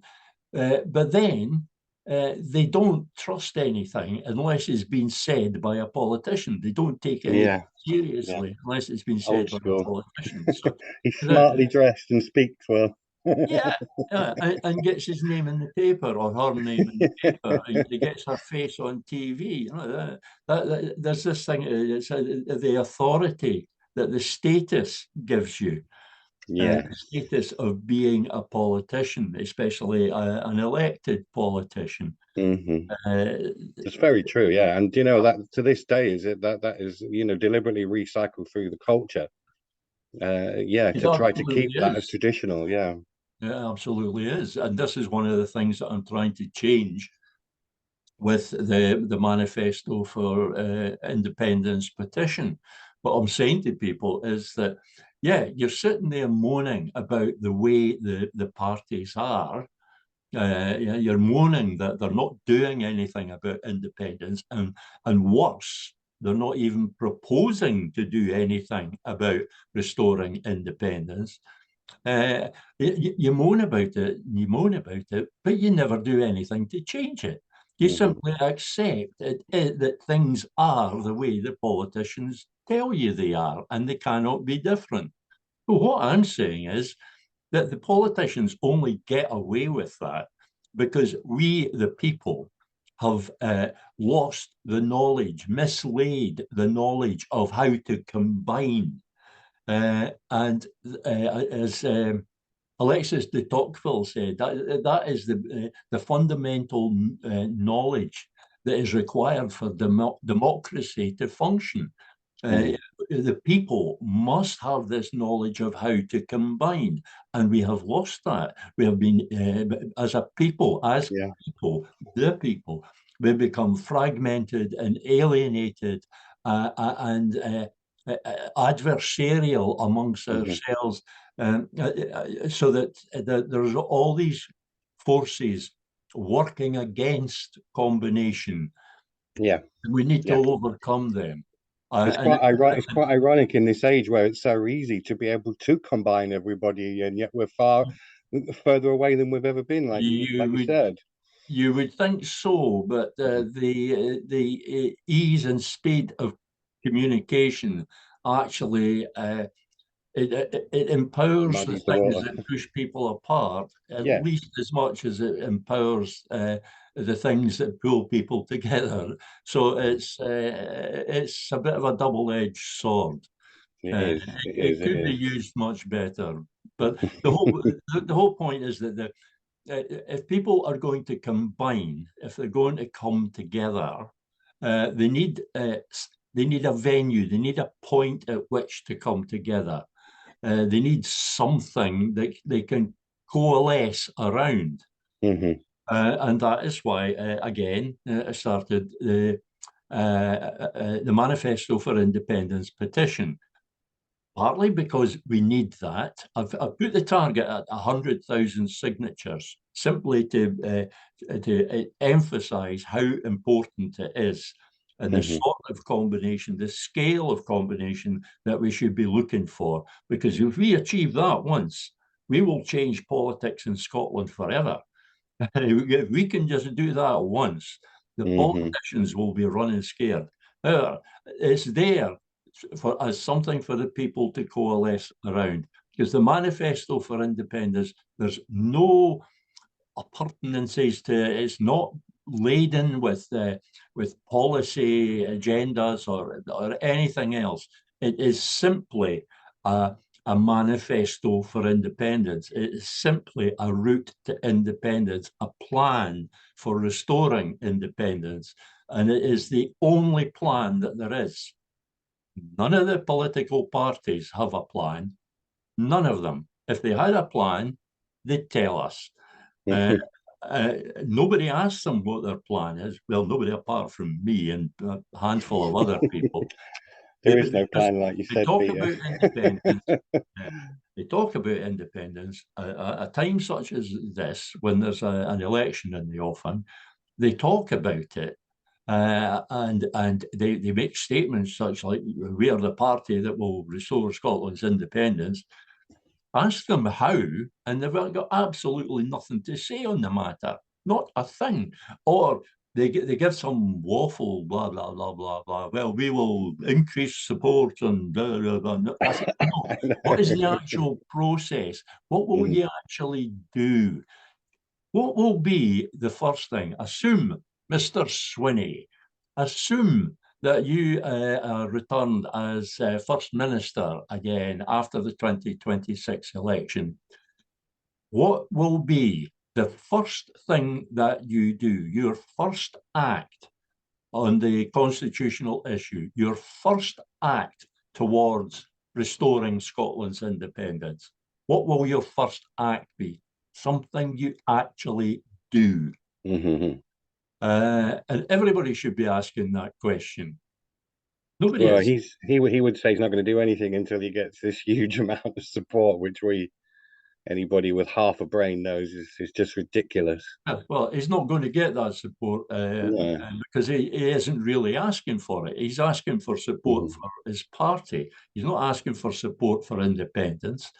But then they don't trust anything unless it's been said by a politician. They don't take it seriously unless it's been said by a politician. So, he's smartly dressed and speaks well. And gets his name in the paper, or her name in the paper. He gets her face on TV. There's this thing, it's the authority that the status gives you. The status of being a politician, especially an elected politician. It's very true, and that to this day is that is deliberately recycled through the culture. To try to keep that as traditional. Yeah, absolutely is, and this is one of the things that I'm trying to change with the Manifesto for Independence petition. What I'm saying to people is that, yeah, you're sitting there moaning about the way the parties are. You're moaning that they're not doing anything about independence, and worse, they're not even proposing to do anything about restoring independence. You moan about it, you moan about it, but you never do anything to change it. You simply accept that things are the way the politicians tell you they are, and they cannot be different. But what I'm saying is that the politicians only get away with that because we, the people, have lost the knowledge, mislaid the knowledge of how to combine. And as Alexis de Tocqueville said, that is the fundamental knowledge that is required for democracy to function. The people must have this knowledge of how to combine, and we have lost that. We have been, as a people, the people, we become fragmented and alienated and adversarial amongst ourselves, so that there's all these forces working against combination. Yeah, and we need to overcome them. It's quite ironic in this age where it's so easy to be able to combine everybody, and yet we're further away than we've ever been, like you said. You would think so, but the ease and speed of communication actually it empowers the things that push people apart at least as much as it empowers the things that pull people together. So it's a bit of a double-edged sword. It could be used much better, but the whole point is that if people are going to combine, if they're going to come together, they need a venue, they need a point at which to come together. They need something that they can coalesce around. And that is why, again, I started the Manifesto for Independence petition. Partly because we need that. I've put the target at 100,000 signatures, simply to emphasize how important it is, and the sort of combination, the scale of combination that we should be looking for. Because if we achieve that once, we will change politics in Scotland forever. If we can just do that once, the politicians will be running scared. It's there as something for the people to coalesce around, because the Manifesto for Independence, there's no appurtenances to it. It's not laden with policy agendas or anything else. It is simply a manifesto for independence. It is simply a route to independence, a plan for restoring independence, and it is the only plan that there is. None of the political parties have a plan. None of them. If they had a plan, they'd tell us. Nobody asks them what their plan is. Well, nobody apart from me and a handful of other people. There is no plan, like you said, talk about independence. They talk about independence at a time such as this, when there's an election in the offing. They talk about it. And they make statements such like, we are the party that will restore Scotland's independence. Ask them how, and they've got absolutely nothing to say on the matter, not a thing. Or they give some waffle, blah, blah, blah, blah, blah. Well, we will increase support and blah, blah, blah. I think, no. What is the actual process? What will you actually do? What will be the first thing? Assume, Mr. Swinney, assume that you are returned as First Minister again after the 2026 election. What will be the first thing that you do, your first act on the constitutional issue, your first act towards restoring Scotland's independence? What will your first act be? Something you actually do. And everybody should be asking that question. Nobody Well, is. he would say he's not going to do anything until he gets this huge amount of support, which anybody with half a brain knows is just ridiculous. Well, he's not going to get that support No. because he isn't really asking for it. He's asking for support Mm, for his party. He's not asking for support for independence.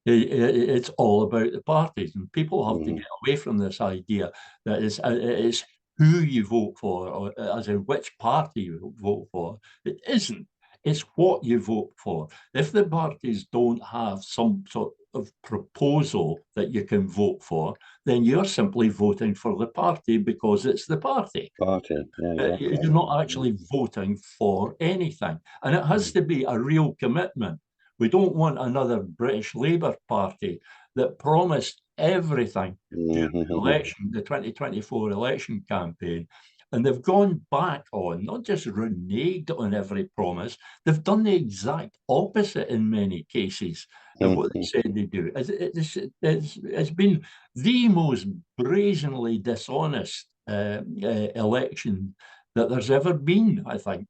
It's all about the parties, and people have to mm, get away from this idea that it's who you vote for, or as in which party you vote for. It isn't. It's what you vote for. If the parties don't have some sort of proposal that you can vote for, then you're simply voting for the party because it's the party. party. Yeah, exactly. You're not actually voting for anything. And it has to be a real commitment. We don't want another British Labour Party that promised everything during the Mm-hmm. election, the 2024 election campaign. And they've gone back on, not just reneged on every promise, they've done the exact opposite in many cases of what they said they do. It's been the most brazenly dishonest election that there's ever been, I think.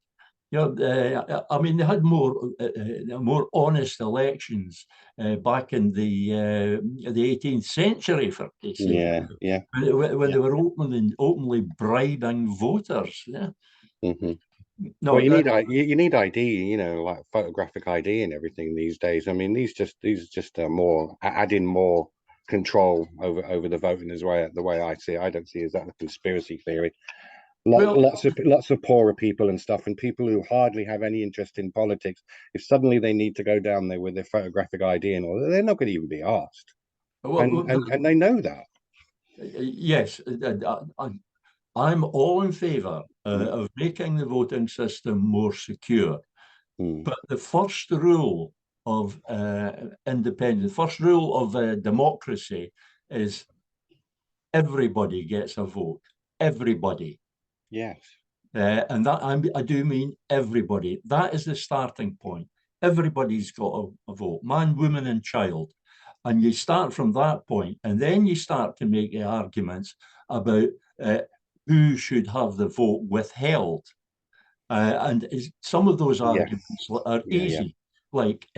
You know, I mean, they had more honest elections back in the 18th century, for Christ's sake, Yeah, yeah, when yeah. they were openly bribing voters. Yeah, Hmm. Well, no, you need ID, like photographic ID and everything these days. I mean, these just are more adding more control over the voting as well. The way I see it, I don't see it as that a conspiracy theory. well, Lots of poorer people and stuff, and people who hardly have any interest in politics. If suddenly they need to go down there with their photographic ID and all, they're not going to even be asked, and well, and they know that. yes, I'm all in favour Mm, of making the voting system more secure. mm, But the first rule of independence, first rule of democracy is everybody gets a vote. Everybody. yes. And that I do mean everybody. That is the starting point. Everybody's got a vote, man, woman, and child. And you start from that point, and then you start to make the arguments about who should have the vote withheld. And some of those Yes. arguments are Yeah. Yeah. easy, like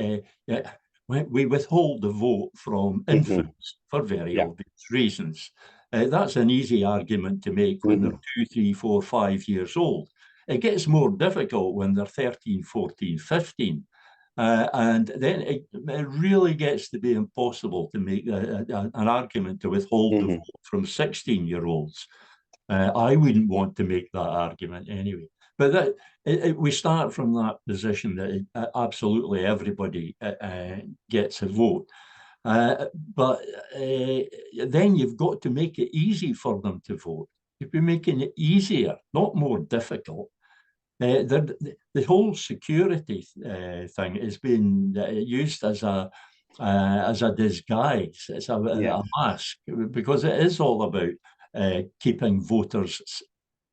we withhold the vote from Hmm. infants for very Yeah. obvious reasons. That's an easy argument to make when they're Hmm. 2, 3, 4, 5 years old. It gets more difficult when they're 13, 14, 15. And then it really gets to be impossible to make an argument to withhold the Hmm. vote from 16-year-olds. I wouldn't want to make that argument anyway. But we start from that position that absolutely everybody gets a vote. But then you've got to make it easy for them to vote. You've been making it easier, not more difficult. The whole security thing has been used as a disguise. It's Yes. a mask because it is all about keeping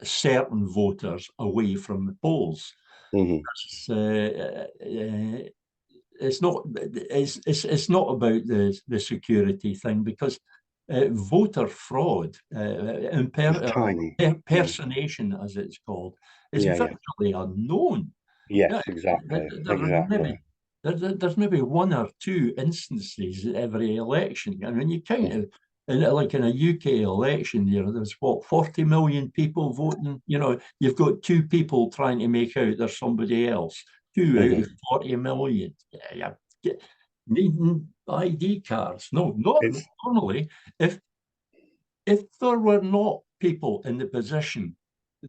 certain voters away from the polls. Hmm. It's, it's not it's not about the security thing because voter fraud, It's tiny. Mm. impersonation, as it's called, is Yeah. Yeah. virtually unknown. Yeah, Yes. Exactly. Exactly. there's maybe one or two instances at every election, and when you count Mm-hmm. it, like in a UK election, there's what 40 million people voting. You've got two people trying to make out there's somebody else. Two out of Mm-hmm. 40 million. Yeah, needing ID cards. No, not It's normally. If if there were not people in the position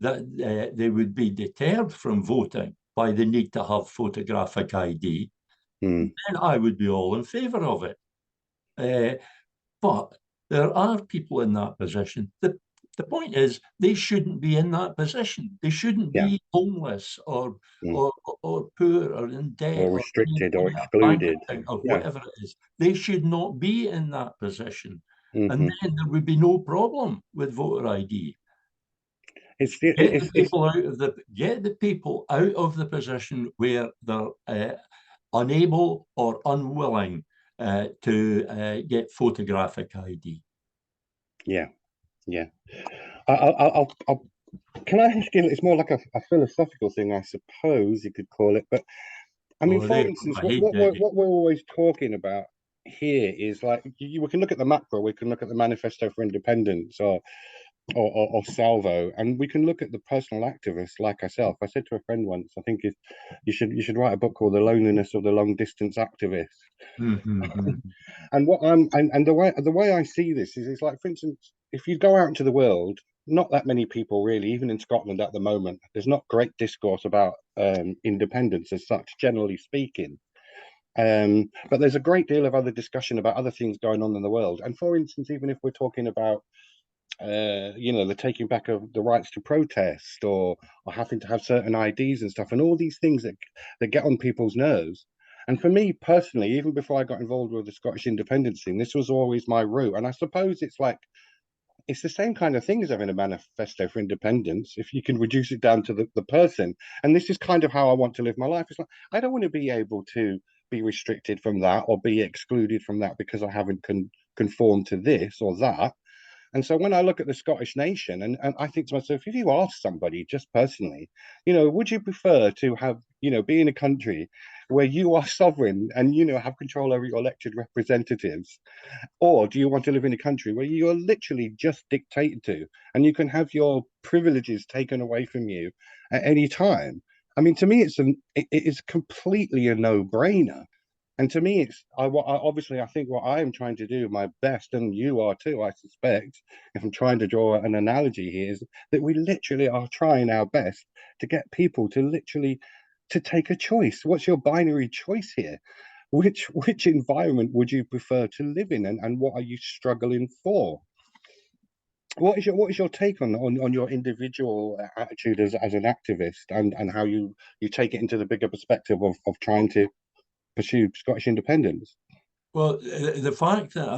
that they would be deterred from voting by the need to have photographic ID, mm, then I would be all in favour of it. But there are people in that position. The point is, they shouldn't be in that position. They shouldn't yeah. be homeless or Mm. or, or poor or in debt Or or restricted or a bank excluded. account or Yeah. whatever it is. They should not be in that position. And Hmm. then there would be no problem with voter ID. It's Get the people out of the position where they're unable or unwilling to get photographic ID. yeah. Yeah. I'll can I ask you? It's more like a philosophical thing, I suppose you could call it. But I mean, Oh, for there, instance, I hate that. what we're always talking about here is like we can look at the macro, we can look at the Manifesto for Independence, or Salvo, and we can look at the personal activists like myself. I said to a friend once, I think you should write a book called The Loneliness of the Long Distance Activist. Mm-hmm. And and the way I see this is, it's like, for instance, if you go out into the world, not that many people really, even in Scotland at the moment, there's not great discourse about independence as such, generally speaking. But there's a great deal of other discussion about other things going on in the world. And for instance, even if we're talking about the taking back of the rights to protest, or having to have certain IDs and stuff, and all these things that get on people's nerves. And for me personally, even before I got involved with the Scottish independence thing, this was always my route. And I suppose it's like it's the same kind of thing as having a manifesto for independence, if you can reduce it down to the person. And this is kind of how I want to live my life. It's like I don't want to be able to be restricted from that or be excluded from that because I haven't conformed to this or that. And so when I look at the Scottish nation, and I think to myself, if you ask somebody just personally, would you prefer to have, be in a country where you are sovereign and, have control over your elected representatives? Or do you want to live in a country where you're literally just dictated to and you can have your privileges taken away from you at any time? I mean, to me, it is completely a no-brainer. And to me, obviously, I think what I am trying to do my best, and you are too, I suspect, if I'm trying to draw an analogy here, is that we literally are trying our best to get people to literally to take a choice. What's your binary choice here? Which environment would you prefer to live in, and what are you struggling for? What is your take on your individual attitude as an activist, and how you take it into the bigger perspective of trying to pursue Scottish independence? Well, the fact that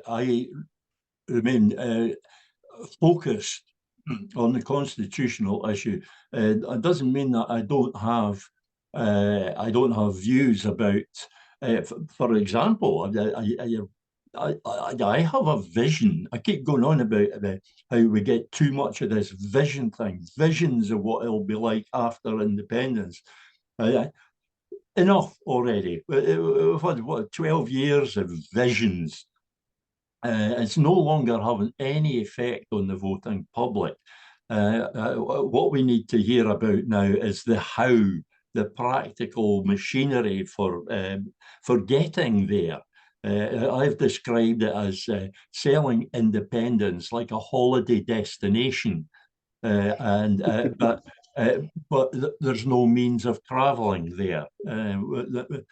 I remain focused on the constitutional issue doesn't mean that I don't have views about. For example, I have a vision. I keep going on about how we get too much of this vision thing, visions of what it'll be like after independence. Enough already. We've had, what, 12 years of visions. It's no longer having any effect on the voting public. What we need to hear about now is the how, the practical machinery for getting there. I've described it as selling independence like a holiday destination, but there's no means of traveling there. The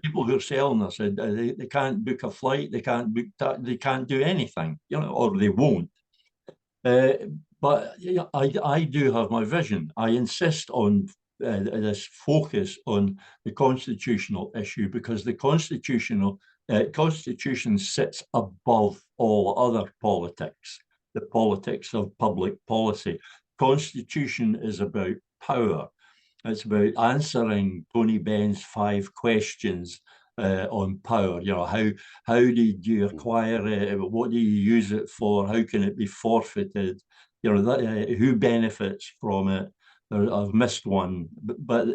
people who are selling us said they can't book a flight, they can't book that, they can't do anything, or they won't. But yeah, I do have my vision. I insist on this focus on the constitutional issue because the constitution sits above all other politics, the politics of public policy. Constitution is about power. It's about answering Tony Benn's 5 questions on power. How did you acquire it? What do you use it for? How can it be forfeited? Who benefits from it? I've missed one, but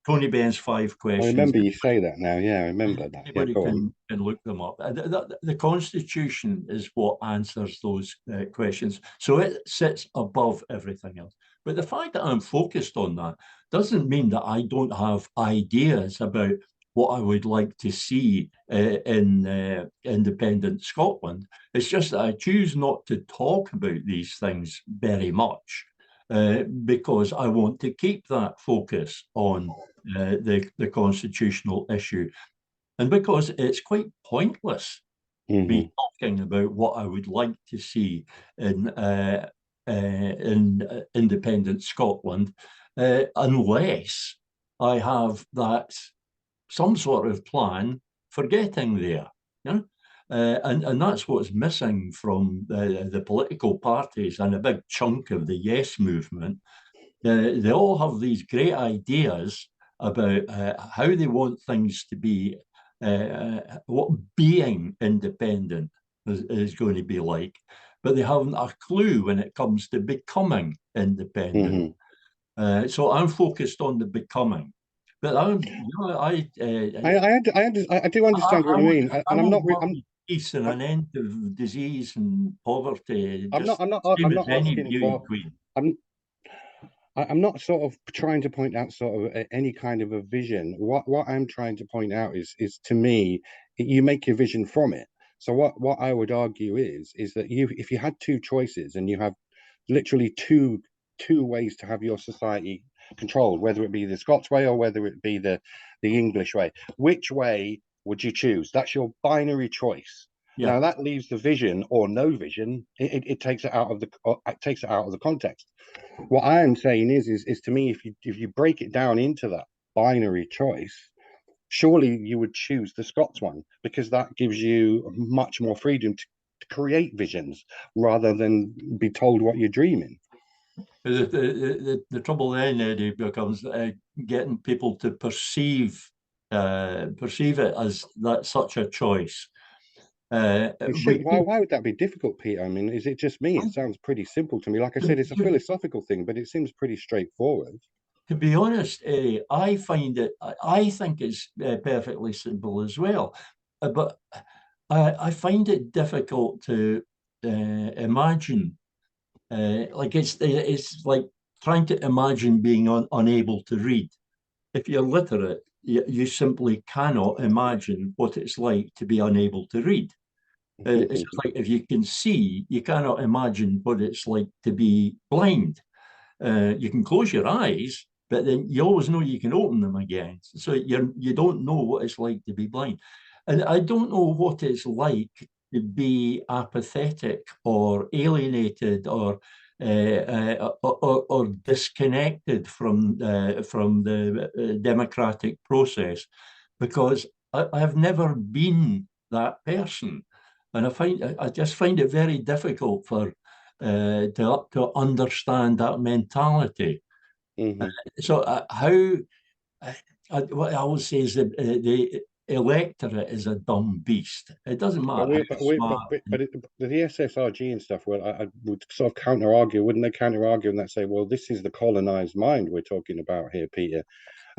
Tony Benn's 5 I questions. remember you say that now. Yeah, I remember that. Yeah, Anybody go on. can look them up. The Constitution is what answers those questions. So it sits above everything else. But the fact that I'm focused on that doesn't mean that I don't have ideas about what I would like to see in independent Scotland. It's just that I choose not to talk about these things very much because I want to keep that focus on the constitutional issue. And because it's quite pointless me talking about what I would like to see in independent Scotland, unless I have that some sort of plan for getting there. And that's what's missing from the political parties and a big chunk of the Yes movement. They all have these great ideas about how they want things to be, what being independent is going to be like. but they haven't a clue when it comes to becoming independent. So I'm focused on the becoming. But I do understand what you mean, and I'm not. peace and an end of disease and poverty. I'm Just not. same I'm as not any asking beauty for. queen. I'm not sort of trying to point out sort of any kind of a vision. What I'm trying to point out is to me, you make your vision from it. So what I would argue is that if you had two choices and you have literally two ways to have your society controlled, whether it be the Scots way or whether it be the English way, which way would you choose? That's your binary choice. Yeah. Now that leaves the vision or no vision. It takes it out of the context. What I am saying is to me, if you break it down into that binary choice, surely you would choose the Scots one, because that gives you much more freedom to create visions rather than be told what you're dreaming. The trouble then, Eddie, becomes getting people to perceive it as that such a choice. It should. Why would that be difficult, Peter? I mean, is it just me? It sounds pretty simple to me. Like I said, it's a philosophical thing, but it seems pretty straightforward. To be honest, I think it's perfectly simple as well. But I find it difficult to imagine. Like it's like trying to imagine being unable to read. If you're literate, you simply cannot imagine what it's like to be unable to read. It's just like if you can see, you cannot imagine what it's like to be blind. You can close your eyes, but then you always know you can open them again. So you don't know what it's like to be blind. And I don't know what it's like to be apathetic or alienated or disconnected from the democratic process, because I have never been that person, and I just find it very difficult to understand that mentality. So what I always say is that the electorate is a dumb beast. It doesn't matter how smart. But the SSRG and stuff, well, I would sort of counter argue, wouldn't they counter argue and that say, well, this is the colonized mind we're talking about here, Peter.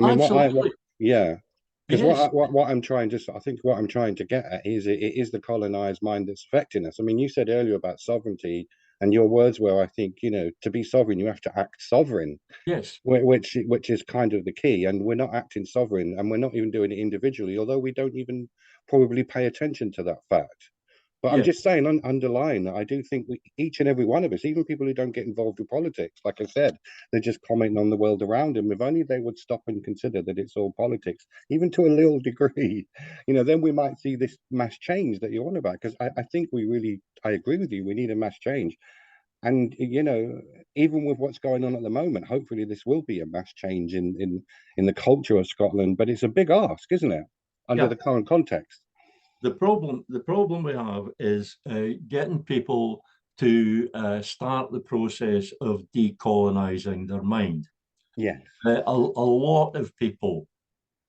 I mean, Absolutely. yeah. Because yes. what I'm trying to, I think what I'm trying to get at is it is the colonized mind that's affecting us. I mean, you said earlier about sovereignty, and your words were, I think, to be sovereign, you have to act sovereign. Yes. Which is kind of the key, and we're not acting sovereign, and we're not even doing it individually, although we don't even probably pay attention to that fact. But I'm just saying, underlying that, I do think each and every one of us, even people who don't get involved with politics, like I said, they're just commenting on the world around them. If only they would stop and consider that it's all politics, even to a little degree, then we might see this mass change that you're on about. Because I think I agree with you, we need a mass change. And even with what's going on at the moment, hopefully this will be a mass change in the culture of Scotland. But it's a big ask, isn't it, under the current context? The problem we have is getting people to start the process of decolonizing their mind. Yes. A lot of people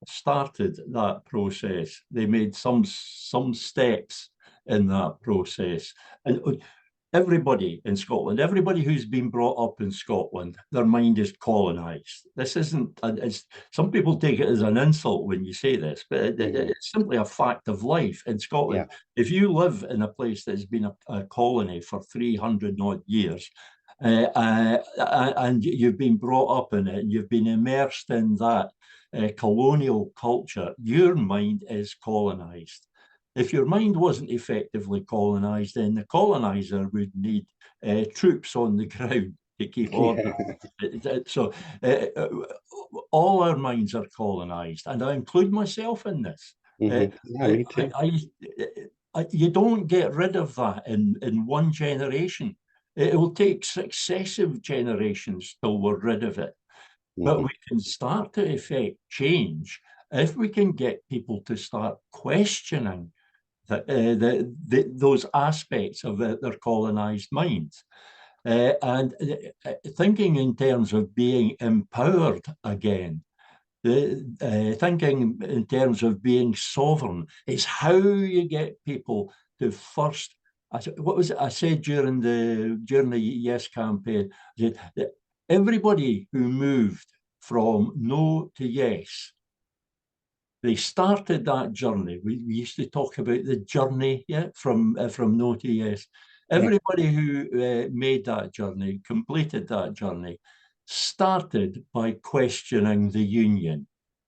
started that process. They made some steps in that process, and everybody in Scotland, everybody who's been brought up in Scotland, their mind is colonised. This isn't, some people take it as an insult when you say this, but it's simply a fact of life in Scotland. Yeah. If you live in a place that's been a colony for 300 odd years, and you've been brought up in it, and you've been immersed in that colonial culture, your mind is colonised. If your mind wasn't effectively colonized, then the colonizer would need troops on the ground to keep order. So all our minds are colonized, and I include myself in this. Yeah, me too. You don't get rid of that in one generation. It will take successive generations till we're rid of it. But we can start to effect change if we can get people to start questioning those aspects of their colonized minds. And thinking in terms of being empowered again, thinking in terms of being sovereign, is how you get people to first what was it I said during the Yes campaign? I said that everybody who moved from no to yes, they started that journey. We used to talk about the journey, yeah, from no to yes. Yeah. Everybody who made that journey, completed that journey, started by questioning the union.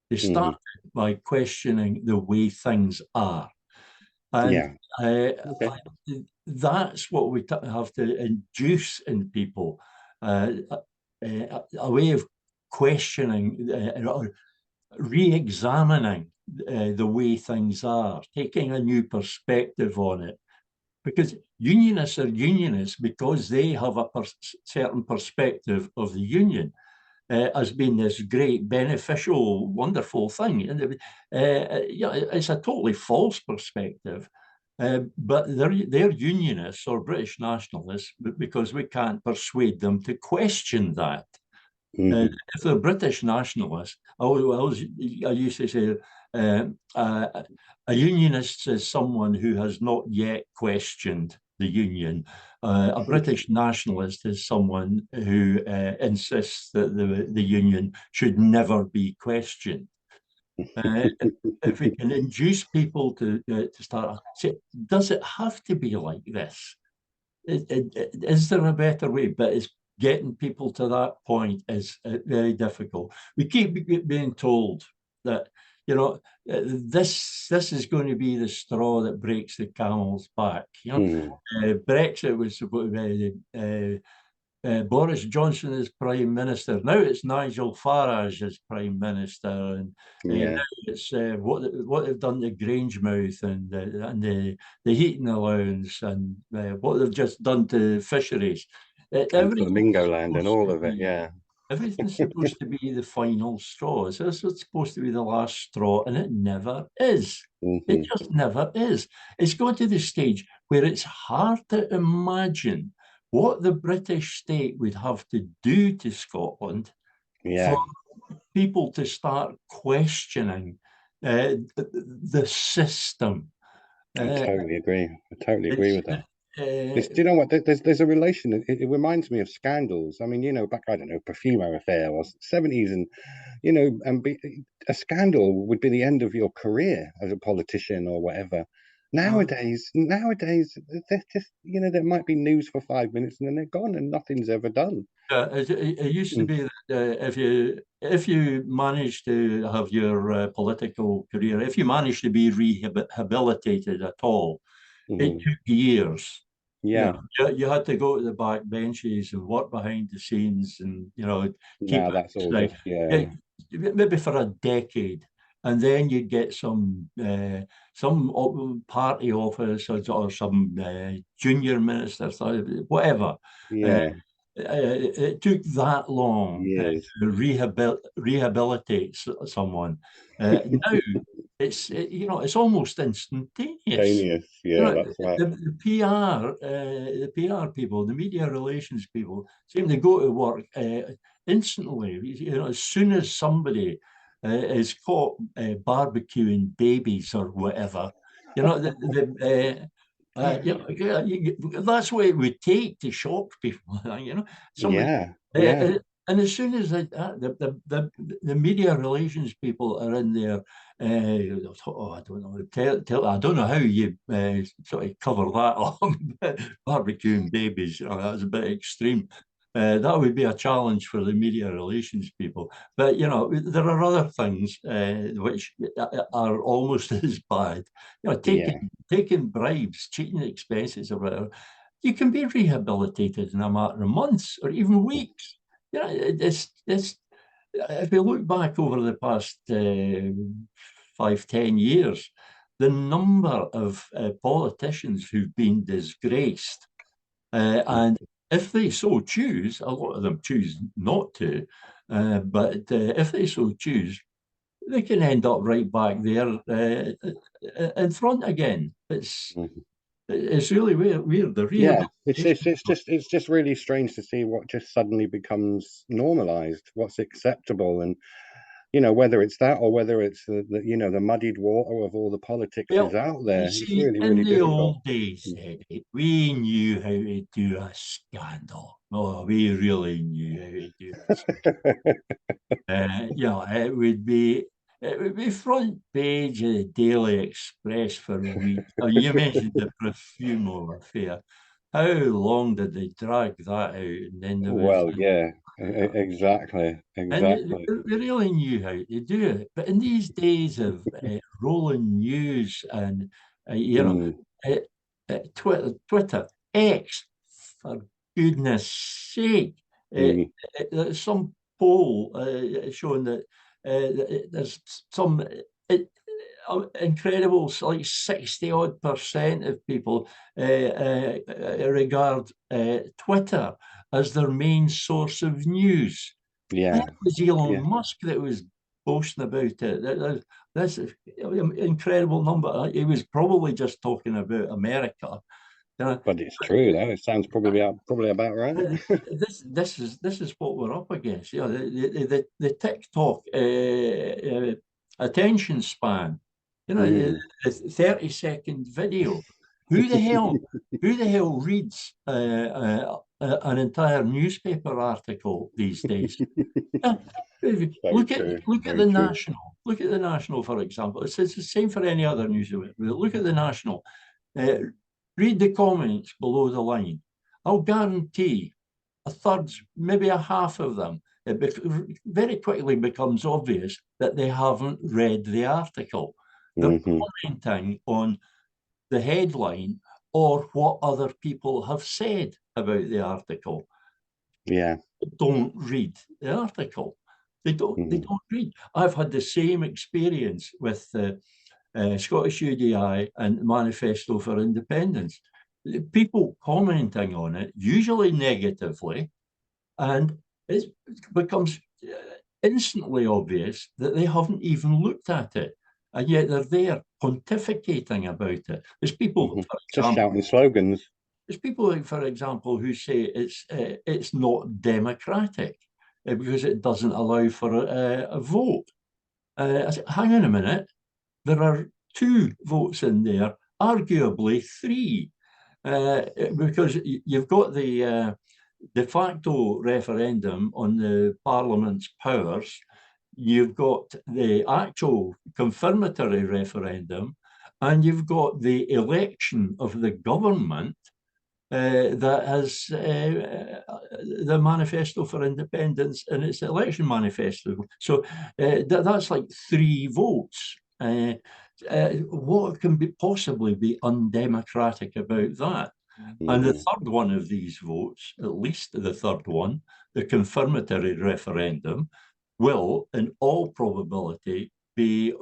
They Hmm. started by questioning the way things are. And Yeah. uh, Okay. that's what we have to induce in people, a way of questioning or re-examining the way things are, taking a new perspective on it. Because unionists are unionists because they have a certain perspective of the union as being this great, beneficial, wonderful thing. And yeah, it's a totally false perspective. But they're unionists or British nationalists because we can't persuade them to question that. Hmm. If they're British nationalists, I used to say a unionist is someone who has not yet questioned the union. A British nationalist is someone who insists that the union should never be questioned. Uh, if we can induce people to start say, does it have to be like this? Is there a better way? But it's getting people to that point is very difficult. We keep being told that, you know, this is going to be the straw that breaks the camel's back. You know, Hmm. Brexit was supposed to be Boris Johnson as Prime Minister. Now it's Nigel Farage as Prime Minister, and Yeah. now it's what they've done to Grangemouth and the heating allowance, and what they've just done to fisheries. And Everything's Flamingo Land and supposed all to of it. be Yeah. everything's supposed to be the final straw. So this is supposed to be the last straw, and it never is. It Hmm. just never is. It's gone to the stage where it's hard to imagine what the British state would have to do to Scotland for Yeah. people to start questioning the system. I Uh, totally agree. I totally agree it's with that. Do uh, you know what? There's a relation. It reminds me of scandals. I mean, back, I don't know, Perfumer affair or 70s, and a scandal would be the end of your career as a politician or whatever. Nowadays, there's just, there might be news for 5 minutes and then they're gone and nothing's ever done. it used to Mm, be that if you manage to have your political career, if you manage to be rehabilitated at all, it mhm. took years. You know, Yeah. you had to go to the back benches and work behind the scenes, and keep Now it that's all straight. just, Yeah, yeah, maybe for a decade, and then you get some party office or some junior minister, whatever. Uh, yeah, it took that long years. to rehabilitate someone. Now it's almost instantaneous. Genius. You Yeah, know, that's right. the PR people, the media relations people seem to go to work instantly. As soon as somebody is caught barbecuing babies or whatever, you know, that's what it would take to shock people. Somebody, Yeah, uh, yeah, and as soon as the media relations people are in there, I don't know, I don't know how you sort of cover that up. Barbecuing babies, that was a bit extreme. That would be a challenge for the media relations people. But there are other things which are almost as bad. yeah, Taking bribes, cheating expenses, or whatever. You can be rehabilitated in a matter of months or even weeks. It's if we look back over the past 5, 10 years, the number of politicians who've been disgraced, and if they so choose, a lot of them choose not to, but if they so choose, they can end up right back there in front again. mhm. It's really weird. The Yeah. It's rehabilitation. it's it's just it's just really strange to see what just suddenly becomes normalized, what's acceptable, and you know, whether it's that or whether it's you know, the muddied water of all the politics is Well, out you there. It's see, really, in really the difficult. old days, Eddie, we knew how to do a scandal. Oh, we really knew how to do a it would be front page of the Daily Express for weeks. Oh, you mentioned the Profumo affair. How long did they drag that out? And then there was, Well, yeah, exactly, and exactly. they really knew how to do it. But in these days of rolling news and Mm, uh, Twitter, X, for goodness sake, mm, there's some poll showing that there's some incredible, like 60 odd percent of people regard Twitter as their main source of news. I think yeah, it was Elon yeah. Musk that was boasting about it. That's an incredible number. He was probably just talking about America. Uh, But it's true, though. It sounds probably about right. this is what we're up against. You know, the TikTok attention span. You know, Mm. the 30-second video. Who the hell? Who the hell reads an entire newspaper article these days? Yeah. Very true, Look at very the true. National. Look at the National, for example. It's the same for any other newspaper. Look at the National. Uh, Read the comments below the line. I'll guarantee a third, maybe a half of them, very quickly becomes obvious that they haven't read the article. They're Hmm. commenting on the headline or what other people have said about the article. Yeah. Don't read the article. They Mm. don't read. I've had the same experience with Scottish UDI and Manifesto for Independence. People commenting on it, usually negatively, and it becomes instantly obvious that they haven't even looked at it. And yet they're there pontificating about it. Hmm. Just shouting slogans. There's people, like, for example, who say it's not democratic because it doesn't allow for a vote. I said, hang on a minute, there are 2 votes in there, arguably 3, because you've got the de facto referendum on the Parliament's powers, you've got the actual confirmatory referendum, and you've got the election of the government that has the Manifesto for Independence and its election manifesto. So that's like 3 votes. What can possibly be undemocratic about that? And the Hmm. third one of these votes, at least the third one, the confirmatory referendum, will, in all probability, be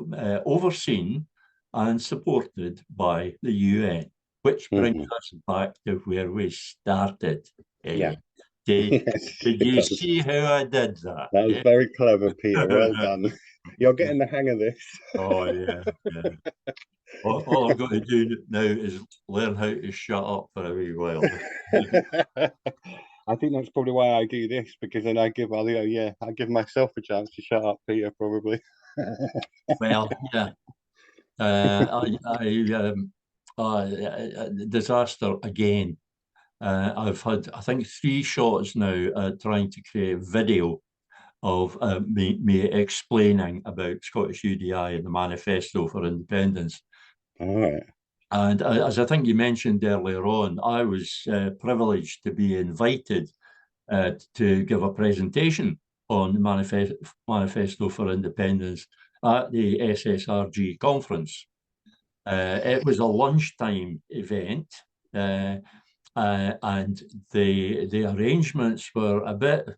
overseen and supported by the UN, which brings Hmm. us back to where we started. Yeah. Did, Yes, did it you does. see how I did that? That was Yeah. very clever, Peter. Well done. You're getting the hang of this. Oh, yeah, yeah. All I've got to do now is learn how to shut up for a wee while. I think that's probably why I do this, because then I give myself a chance to shut up, Peter, probably. Well, yeah. Disaster again. I've had, I think, 3 shots now trying to create video of me explaining about Scottish UDI and the Manifesto for Independence. All right. And as I think you mentioned earlier on, I was privileged to be invited to give a presentation on the Manifesto for Independence at the SSRG conference. It was a lunchtime event, and the arrangements were a bit.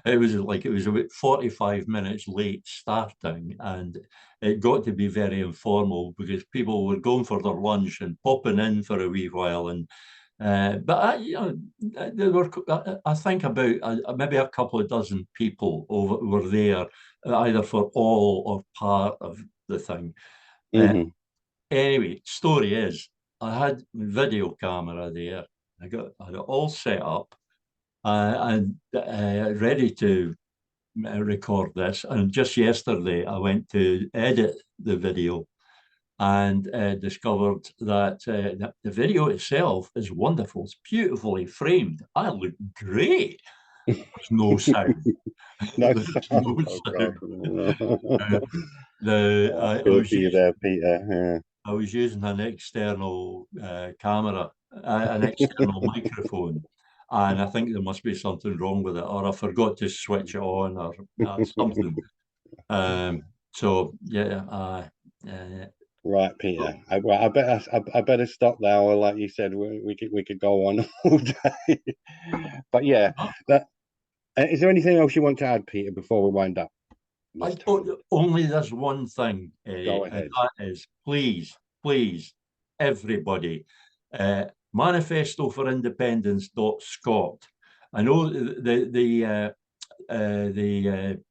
It was about 45 minutes late starting, and it got to be very informal because people were going for their lunch and popping in for a wee while, and there were, I think, about maybe a couple of dozen people were there, either for all or part of the thing. Uh, Hmm. Anyway, story is, I had video camera there. I got it all set up and ready to record this. And just yesterday, I went to edit the video and discovered that the video itself is wonderful. It's beautifully framed. I look great. There's no sound. No There's sound. no Oh sound. God. I I feel was for you there, Peter. I was using an external camera, an external microphone, and I think there must be something wrong with it, or I forgot to switch it on, or something. So yeah, Right, Peter. I better stop now. Or like you said, we could go on all day. But yeah, that. Is there anything else you want to add, Peter, before we wind up this time? only there's one thing, Go and ahead. that is please, everybody, Manifesto for Independence.scot. I know the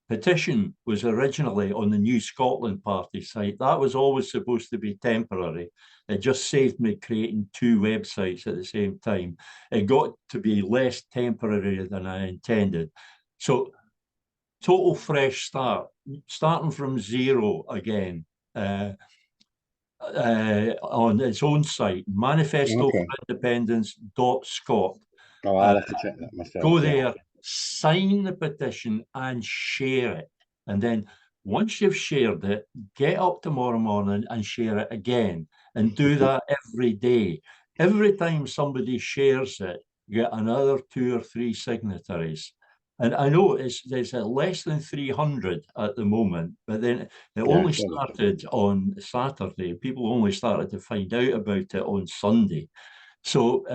petition was originally on the New Scotland Party site. That was always supposed to be temporary. It just saved me creating two websites at the same time. It got to be less temporary than I intended. So total fresh start, starting from zero again. On its own site, Manifesto Okay. for Independence.scot. Oh, I'll have to check that myself. Go Yeah. there, sign the petition and share it. And then once you've shared it, get up tomorrow morning and share it again. And do that every day. Every time somebody shares it, you get another 2 or 3 signatories. And I know it's at less than 300 at the moment, but then it only started on Saturday. People only started to find out about it on Sunday. So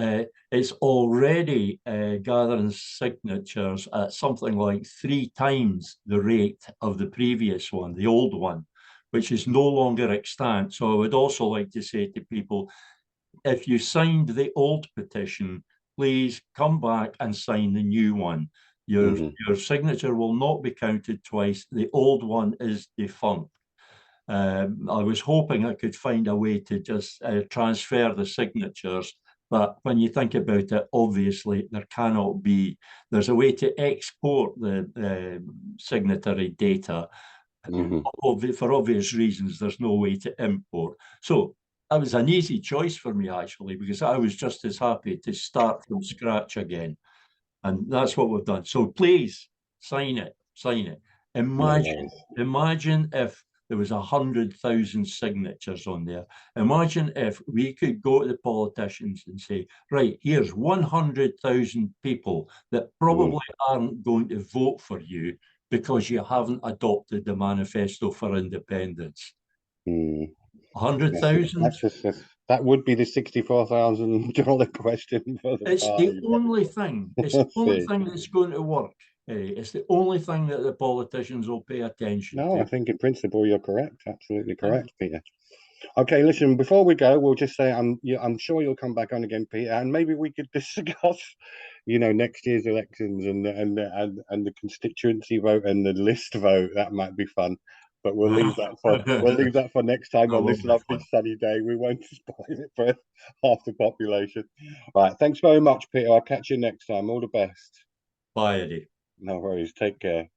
it's already gathering signatures at something like 3 times the rate of the previous one, the old one, which is no longer extant. So I would also like to say to people, if you signed the old petition, please come back and sign the new one. Your signature will not be counted twice. The old one is defunct. I was hoping I could find a way to just transfer the signatures, but when you think about it, obviously there cannot be. There's a way to export the signatory data. For obvious reasons, there's no way to import. So that was an easy choice for me, actually, because I was just as happy to start from scratch again. And that's what we've done. So please sign it, sign it. Imagine if there was 100,000 signatures on there. Imagine if we could go to the politicians and say, right, here's 100,000 people that probably aren't going to vote for you because you haven't adopted the Manifesto for Independence. 100,000? That would be the $64,000 question for the It's party. the only thing. It's the only thing that's going to work. It's the only thing that the politicians will pay attention No, to. I think in principle you're correct. Absolutely correct, Peter. Okay, listen, before we go, we'll just say I'm sure you'll come back on again, Peter, and maybe we could discuss, next year's elections and the constituency vote and the list vote. That might be fun. But we'll leave that for next time on this lovely sunny day. We won't spoil it for half the population. Right, thanks very much, Peter. I'll catch you next time. All the best. Bye, Eddie. No worries. Take care.